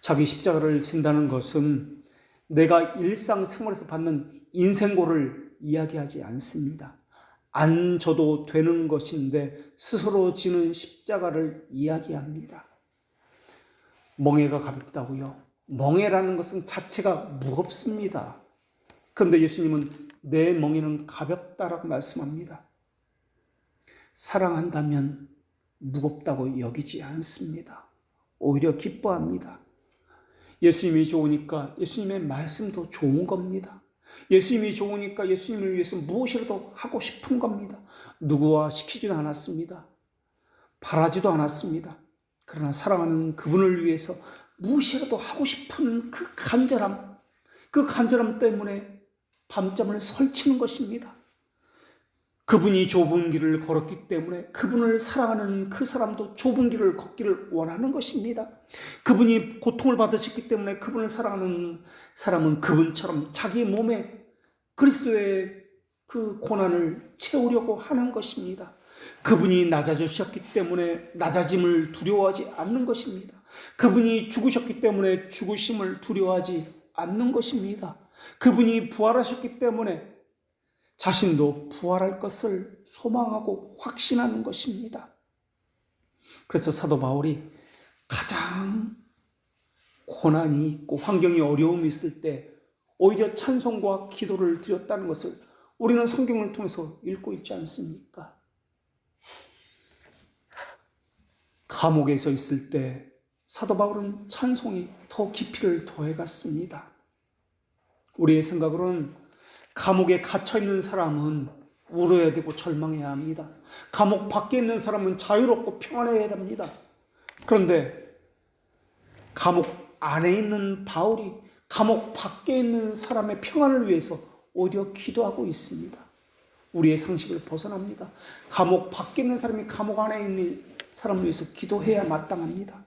자기 십자가를 진다는 것은 내가 일상생활에서 받는 인생고를 이야기하지 않습니다. 안 져도 되는 것인데 스스로 지는 십자가를 이야기합니다. 멍에가 가볍다고요? 멍에라는 것은 자체가 무겁습니다. 그런데 예수님은 내 멍에는 가볍다라고 말씀합니다. 사랑한다면 무겁다고 여기지 않습니다. 오히려 기뻐합니다. 예수님이 좋으니까 예수님의 말씀도 좋은 겁니다. 예수님이 좋으니까 예수님을 위해서 무엇이라도 하고 싶은 겁니다. 누구와 시키지도 않았습니다. 바라지도 않았습니다. 그러나 사랑하는 그분을 위해서 무엇이라도 하고 싶은 그 간절함 때문에 밤잠을 설치는 것입니다. 그분이 좁은 길을 걸었기 때문에 그분을 사랑하는 그 사람도 좁은 길을 걷기를 원하는 것입니다. 그분이 고통을 받으셨기 때문에 그분을 사랑하는 사람은 그분처럼 자기 몸에 그리스도의 그 고난을 채우려고 하는 것입니다. 그분이 낮아지셨기 때문에 낮아짐을 두려워하지 않는 것입니다. 그분이 죽으셨기 때문에 죽으심을 두려워하지 않는 것입니다. 그분이 부활하셨기 때문에 자신도 부활할 것을 소망하고 확신하는 것입니다. 그래서 사도 바울이 가장 고난이 있고 환경이 어려움이 있을 때 오히려 찬송과 기도를 드렸다는 것을 우리는 성경을 통해서 읽고 있지 않습니까? 감옥에서 있을 때 사도 바울은 찬송이 더 깊이를 더해갔습니다. 우리의 생각으로는 감옥에 갇혀있는 사람은 울어야 되고 절망해야 합니다. 감옥 밖에 있는 사람은 자유롭고 평안해야 합니다. 그런데 감옥 안에 있는 바울이 감옥 밖에 있는 사람의 평안을 위해서 오히려 기도하고 있습니다. 우리의 상식을 벗어납니다. 감옥 밖에 있는 사람이 감옥 안에 있는 사람을 위해서 기도해야 마땅합니다.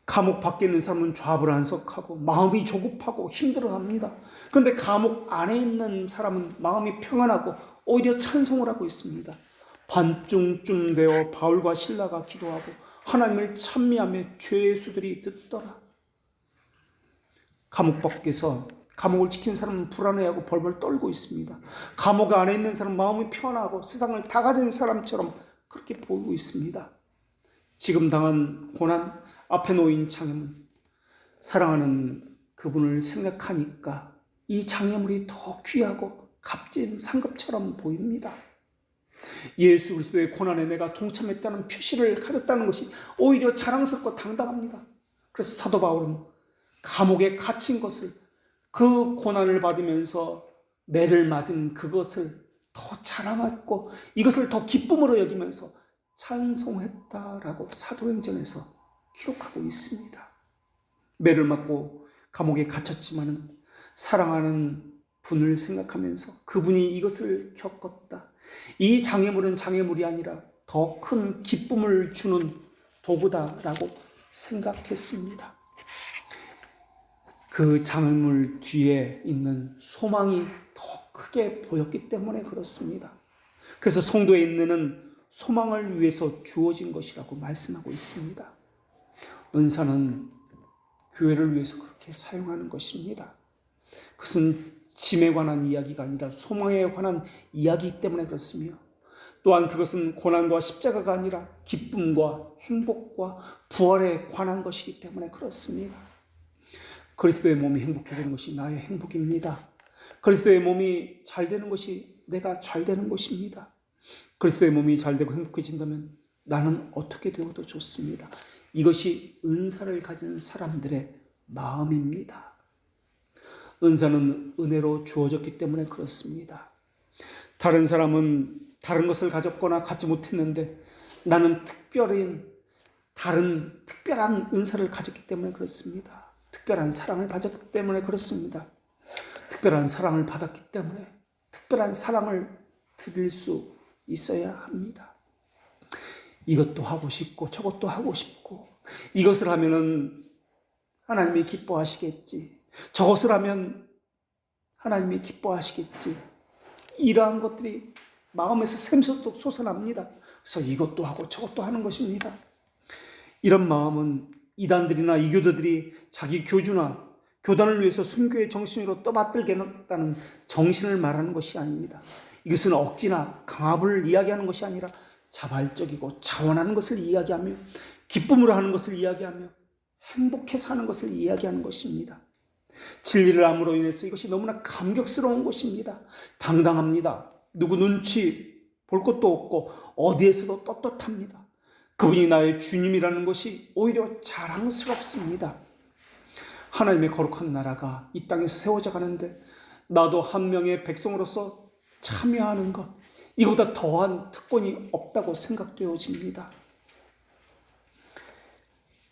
감옥 밖에 있는 사람은 좌불안석하고 마음이 조급하고 힘들어합니다. 그런데 감옥 안에 있는 사람은 마음이 평안하고 오히려 찬송을 하고 있습니다. 밤중쯤 되어 바울과 실라가 기도하고 하나님을 찬미하며 죄의 수들이 듣더라. 감옥 밖에서 감옥을 지킨 사람은 불안해하고 벌벌 떨고 있습니다. 감옥 안에 있는 사람은 마음이 편하고 세상을 다 가진 사람처럼 그렇게 보이고 있습니다. 지금 당한 고난, 앞에 놓인 장애물, 사랑하는 그분을 생각하니까 이 장애물이 더 귀하고 값진 상급처럼 보입니다. 예수 그리스도의 고난에 내가 동참했다는 표시를 가졌다는 것이 오히려 자랑스럽고 당당합니다. 그래서 사도 바울은 감옥에 갇힌 것을, 그 고난을 받으면서 매를 맞은 그것을 더 자랑했고 이것을 더 기쁨으로 여기면서 찬송했다라고 사도행전에서 기록하고 있습니다. 매를 맞고 감옥에 갇혔지만 사랑하는 분을 생각하면서 그분이 이것을 겪었다. 이 장애물은 장애물이 아니라 더 큰 기쁨을 주는 도구다라고 생각했습니다. 그 장애물 뒤에 있는 소망이 더 크게 보였기 때문에 그렇습니다. 그래서 성도의 인내는 소망을 위해서 주어진 것이라고 말씀하고 있습니다. 은사는 교회를 위해서 그렇게 사용하는 것입니다. 그것은 짐에 관한 이야기가 아니라 소망에 관한 이야기이기 때문에 그렇으며, 또한 그것은 고난과 십자가가 아니라 기쁨과 행복과 부활에 관한 것이기 때문에 그렇습니다. 그리스도의 몸이 행복해지는 것이 나의 행복입니다. 그리스도의 몸이 잘 되는 것이 내가 잘 되는 것입니다. 그리스도의 몸이 잘 되고 행복해진다면 나는 어떻게 되어도 좋습니다. 이것이 은사를 가진 사람들의 마음입니다. 은사는 은혜로 주어졌기 때문에 그렇습니다. 다른 사람은 다른 것을 가졌거나 갖지 못했는데 나는 특별한 은사를 가졌기 때문에 그렇습니다. 특별한 사랑을 받았기 때문에 그렇습니다. 특별한 사랑을 받았기 때문에 특별한 사랑을 드릴 수 있어야 합니다. 이것도 하고 싶고 저것도 하고 싶고, 이것을 하면은 하나님이 기뻐하시겠지, 저것을 하면 하나님이 기뻐하시겠지, 이러한 것들이 마음에서 샘솟도록 솟아납니다. 그래서 이것도 하고 저것도 하는 것입니다. 이런 마음은 이단들이나 이교도들이 자기 교주나 교단을 위해서 순교의 정신으로 떠받들겠다는 정신을 말하는 것이 아닙니다. 이것은 억지나 강압을 이야기하는 것이 아니라 자발적이고 자원하는 것을 이야기하며 기쁨으로 하는 것을 이야기하며 행복해서 하는 것을 이야기하는 것입니다. 진리를 함으로 인해서 이것이 너무나 감격스러운 것입니다. 당당합니다. 누구 눈치 볼 것도 없고 어디에서도 떳떳합니다. 그분이 나의 주님이라는 것이 오히려 자랑스럽습니다. 하나님의 거룩한 나라가 이 땅에 세워져 가는데 나도 한 명의 백성으로서 참여하는 것, 이보다 더한 특권이 없다고 생각되어집니다.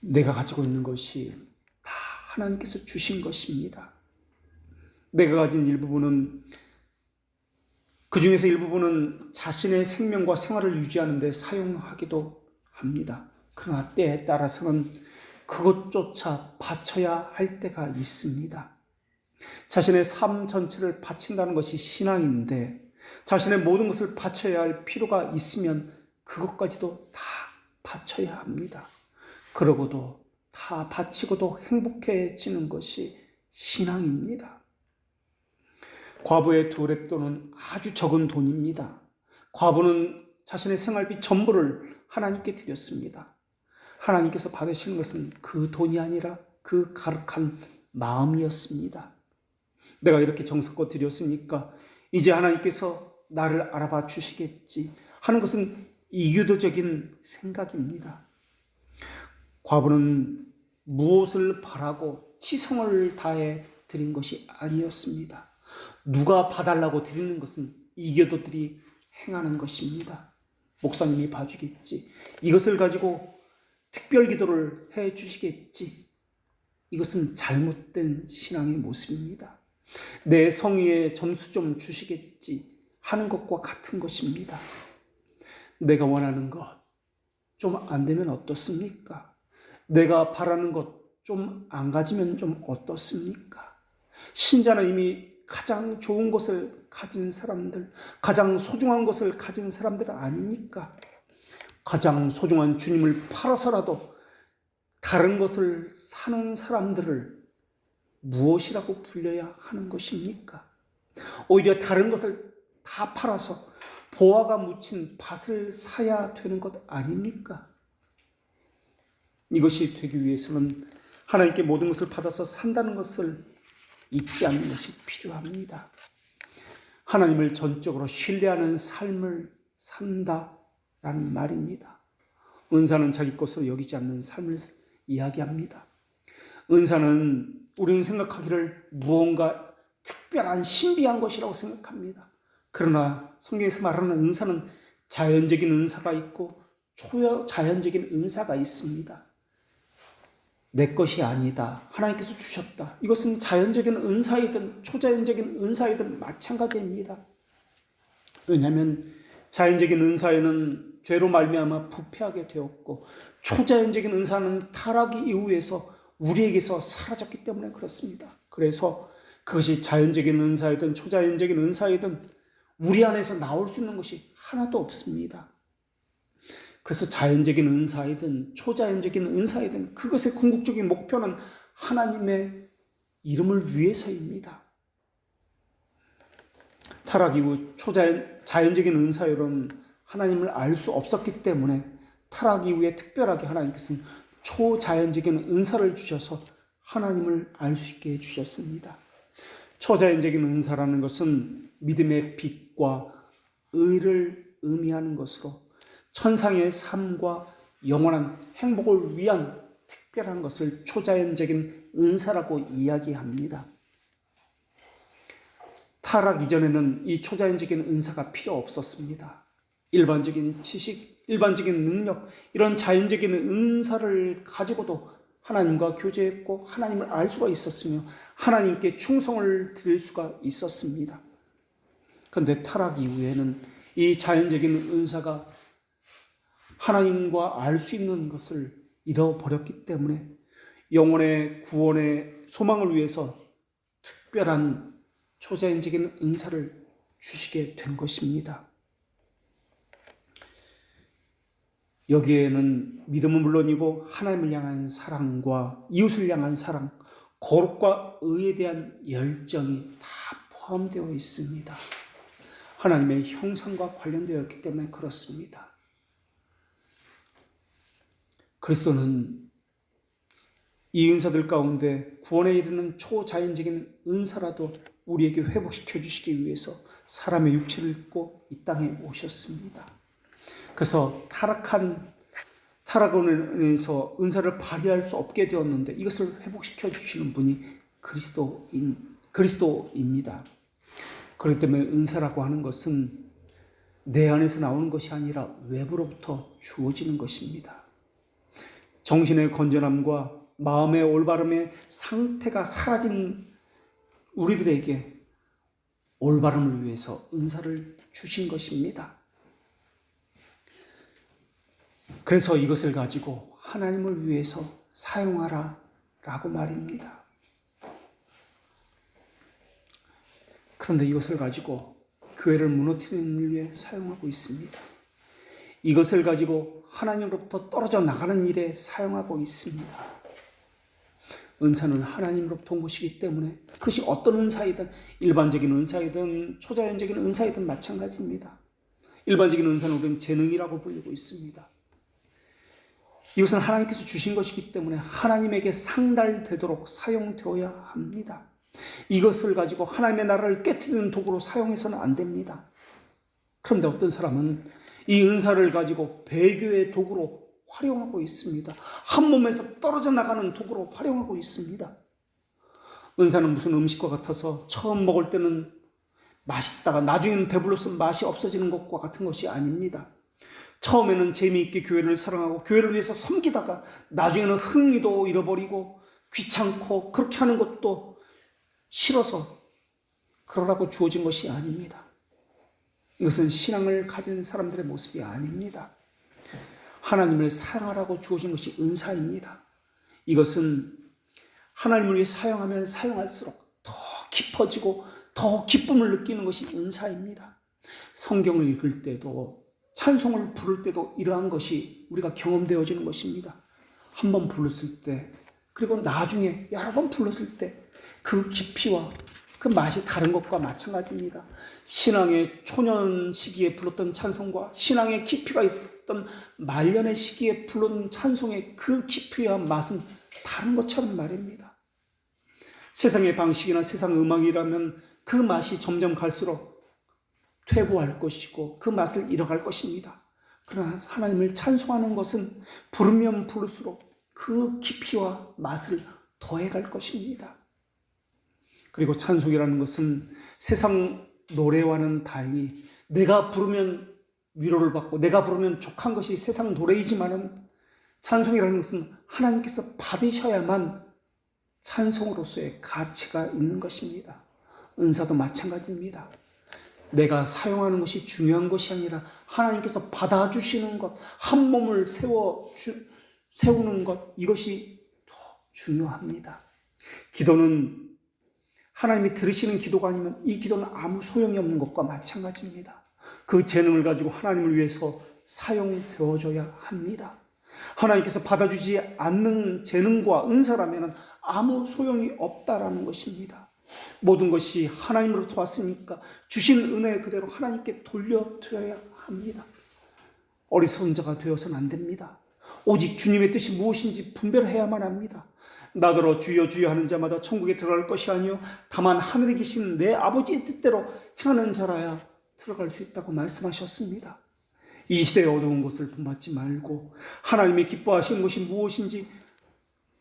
내가 가지고 있는 것이 다 하나님께서 주신 것입니다. 내가 가진 일부분은, 그 중에서 일부분은 자신의 생명과 생활을 유지하는 데 사용하기도 합니다. 그러나 때에 따라서는 그것조차 바쳐야 할 때가 있습니다. 자신의 삶 전체를 바친다는 것이 신앙인데 자신의 모든 것을 바쳐야 할 필요가 있으면 그것까지도 다 바쳐야 합니다. 그러고도 다 바치고도 행복해지는 것이 신앙입니다. 과부의 2렙돈은 아주 적은 돈입니다. 과부는 자신의 생활비 전부를 하나님께 드렸습니다. 하나님께서 받으시는 것은 그 돈이 아니라 그 가득한 마음이었습니다. 내가 이렇게 정성껏 드렸으니까 이제 하나님께서 나를 알아봐 주시겠지 하는 것은 이교도적인 생각입니다. 과부는 무엇을 바라고 치성을 다해 드린 것이 아니었습니다. 누가 봐달라고 드리는 것은 이교도들이 행하는 것입니다. 목사님이 봐주겠지, 이것을 가지고 특별 기도를 해 주시겠지, 이것은 잘못된 신앙의 모습입니다. 내 성의에 점수 좀 주시겠지 하는 것과 같은 것입니다. 내가 원하는 것 좀 안 되면 어떻습니까? 내가 바라는 것 좀 안 가지면 좀 어떻습니까? 신자는 이미 가장 좋은 것을 가진 사람들, 가장 소중한 것을 가진 사람들 아닙니까? 가장 소중한 주님을 팔아서라도 다른 것을 사는 사람들을 무엇이라고 불려야 하는 것입니까? 오히려 다른 것을 다 팔아서 보화가 묻힌 밭을 사야 되는 것 아닙니까? 이것이 되기 위해서는 하나님께 모든 것을 받아서 산다는 것을 잊지 않는 것이 필요합니다. 하나님을 전적으로 신뢰하는 삶을 산다라는 말입니다. 은사는 자기 것으로 여기지 않는 삶을 이야기합니다. 은사는 우리는 생각하기를 무언가 특별한 신비한 것이라고 생각합니다. 그러나 성경에서 말하는 은사는 자연적인 은사가 있고 초자연적인 은사가 있습니다. 내 것이 아니다. 하나님께서 주셨다. 이것은 자연적인 은사이든 초자연적인 은사이든 마찬가지입니다. 왜냐하면 자연적인 은사에는 죄로 말미암아 부패하게 되었고 초자연적인 은사는 타락 이후에서 우리에게서 사라졌기 때문에 그렇습니다. 그래서 그것이 자연적인 은사이든 초자연적인 은사이든 우리 안에서 나올 수 있는 것이 하나도 없습니다. 그래서 자연적인 은사이든 초자연적인 은사이든 그것의 궁극적인 목표는 하나님의 이름을 위해서입니다. 타락 이후 자연적인 은사로는 하나님을 알 수 없었기 때문에 타락 이후에 특별하게 하나님께서는 초자연적인 은사를 주셔서 하나님을 알 수 있게 해주셨습니다. 초자연적인 은사라는 것은 믿음의 빛과 의를 의미하는 것으로 천상의 삶과 영원한 행복을 위한 특별한 것을 초자연적인 은사라고 이야기합니다. 타락 이전에는 이 초자연적인 은사가 필요 없었습니다. 일반적인 지식, 일반적인 능력, 이런 자연적인 은사를 가지고도 하나님과 교제했고 하나님을 알 수가 있었으며 하나님께 충성을 드릴 수가 있었습니다. 그런데 타락 이후에는 이 자연적인 은사가 하나님과 알 수 있는 것을 잃어버렸기 때문에 영혼의 구원의 소망을 위해서 특별한 초자연적인 은사를 주시게 된 것입니다. 여기에는 믿음은 물론이고 하나님을 향한 사랑과 이웃을 향한 사랑, 거룩과 의에 대한 열정이 다 포함되어 있습니다. 하나님의 형상과 관련되어 있기 때문에 그렇습니다. 그리스도는 이 은사들 가운데 구원에 이르는 초자연적인 은사라도 우리에게 회복시켜 주시기 위해서 사람의 육체를 입고 이 땅에 오셨습니다. 그래서 타락으로 인해서 은사를 발휘할 수 없게 되었는데 이것을 회복시켜 주시는 분이 그리스도입니다. 그렇기 때문에 은사라고 하는 것은 내 안에서 나오는 것이 아니라 외부로부터 주어지는 것입니다. 정신의 건전함과 마음의 올바름의 상태가 사라진 우리들에게 올바름을 위해서 은사를 주신 것입니다. 그래서 이것을 가지고 하나님을 위해서 사용하라 라고 말입니다. 그런데 이것을 가지고 교회를 무너뜨리는 일에 사용하고 있습니다. 이것을 가지고 하나님으로부터 떨어져 나가는 일에 사용하고 있습니다. 은사는 하나님으로부터 온 것이기 때문에 그것이 어떤 은사이든 일반적인 은사이든 초자연적인 은사이든 마찬가지입니다. 일반적인 은사는 우리는 재능이라고 불리고 있습니다. 이것은 하나님께서 주신 것이기 때문에 하나님에게 상달되도록 사용되어야 합니다. 이것을 가지고 하나님의 나라를 깨트리는 도구로 사용해서는 안 됩니다. 그런데 어떤 사람은 이 은사를 가지고 배교의 도구로 활용하고 있습니다. 한 몸에서 떨어져 나가는 도구로 활용하고 있습니다. 은사는 무슨 음식과 같아서 처음 먹을 때는 맛있다가 나중에는 배불러서 맛이 없어지는 것과 같은 것이 아닙니다. 처음에는 재미있게 교회를 사랑하고 교회를 위해서 섬기다가 나중에는 흥미도 잃어버리고 귀찮고 그렇게 하는 것도 싫어서 그러라고 주어진 것이 아닙니다. 이것은 신앙을 가진 사람들의 모습이 아닙니다. 하나님을 사랑하라고 주어진 것이 은사입니다. 이것은 하나님을 위해 사용하면 사용할수록 더 깊어지고 더 기쁨을 느끼는 것이 은사입니다. 성경을 읽을 때도 찬송을 부를 때도 이러한 것이 우리가 경험되어지는 것입니다. 한 번 불렀을 때 그리고 나중에 여러 번 불렀을 때 그 깊이와 그 맛이 다른 것과 마찬가지입니다. 신앙의 초년 시기에 불렀던 찬송과 신앙의 깊이가 있던 말년의 시기에 부른 찬송의 그 깊이와 맛은 다른 것처럼 말입니다. 세상의 방식이나 세상 음악이라면 그 맛이 점점 갈수록 퇴보할 것이고 그 맛을 잃어갈 것입니다. 그러나 하나님을 찬송하는 것은 부르면 부를수록 그 깊이와 맛을 더해갈 것입니다. 그리고 찬송이라는 것은 세상 노래와는 달리 내가 부르면 위로를 받고 내가 부르면 족한 것이 세상 노래이지만은 찬송이라는 것은 하나님께서 받으셔야만 찬송으로서의 가치가 있는 것입니다. 은사도 마찬가지입니다. 내가 사용하는 것이 중요한 것이 아니라 하나님께서 받아주시는 것, 한 몸을 세우는 것, 이것이 더 중요합니다. 기도는 하나님이 들으시는 기도가 아니면 이 기도는 아무 소용이 없는 것과 마찬가지입니다. 그 재능을 가지고 하나님을 위해서 사용되어져야 합니다. 하나님께서 받아주지 않는 재능과 은사라면 아무 소용이 없다라는 것입니다. 모든 것이 하나님으로부터 왔으니까 주신 은혜 그대로 하나님께 돌려드려야 합니다. 어리석은 자가 되어서는 안 됩니다. 오직 주님의 뜻이 무엇인지 분별해야만 합니다. 나더러 주여 주여 하는 자마다 천국에 들어갈 것이 아니요 다만 하늘에 계신 내 아버지의 뜻대로 행하는 자라야 들어갈 수 있다고 말씀하셨습니다. 이 시대의 어두운 것을 본받지 말고 하나님이 기뻐하시는 것이 무엇인지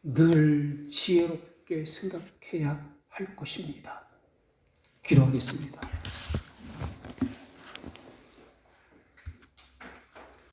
늘 지혜롭게 생각해야 할 것입니다. 기도하겠습니다.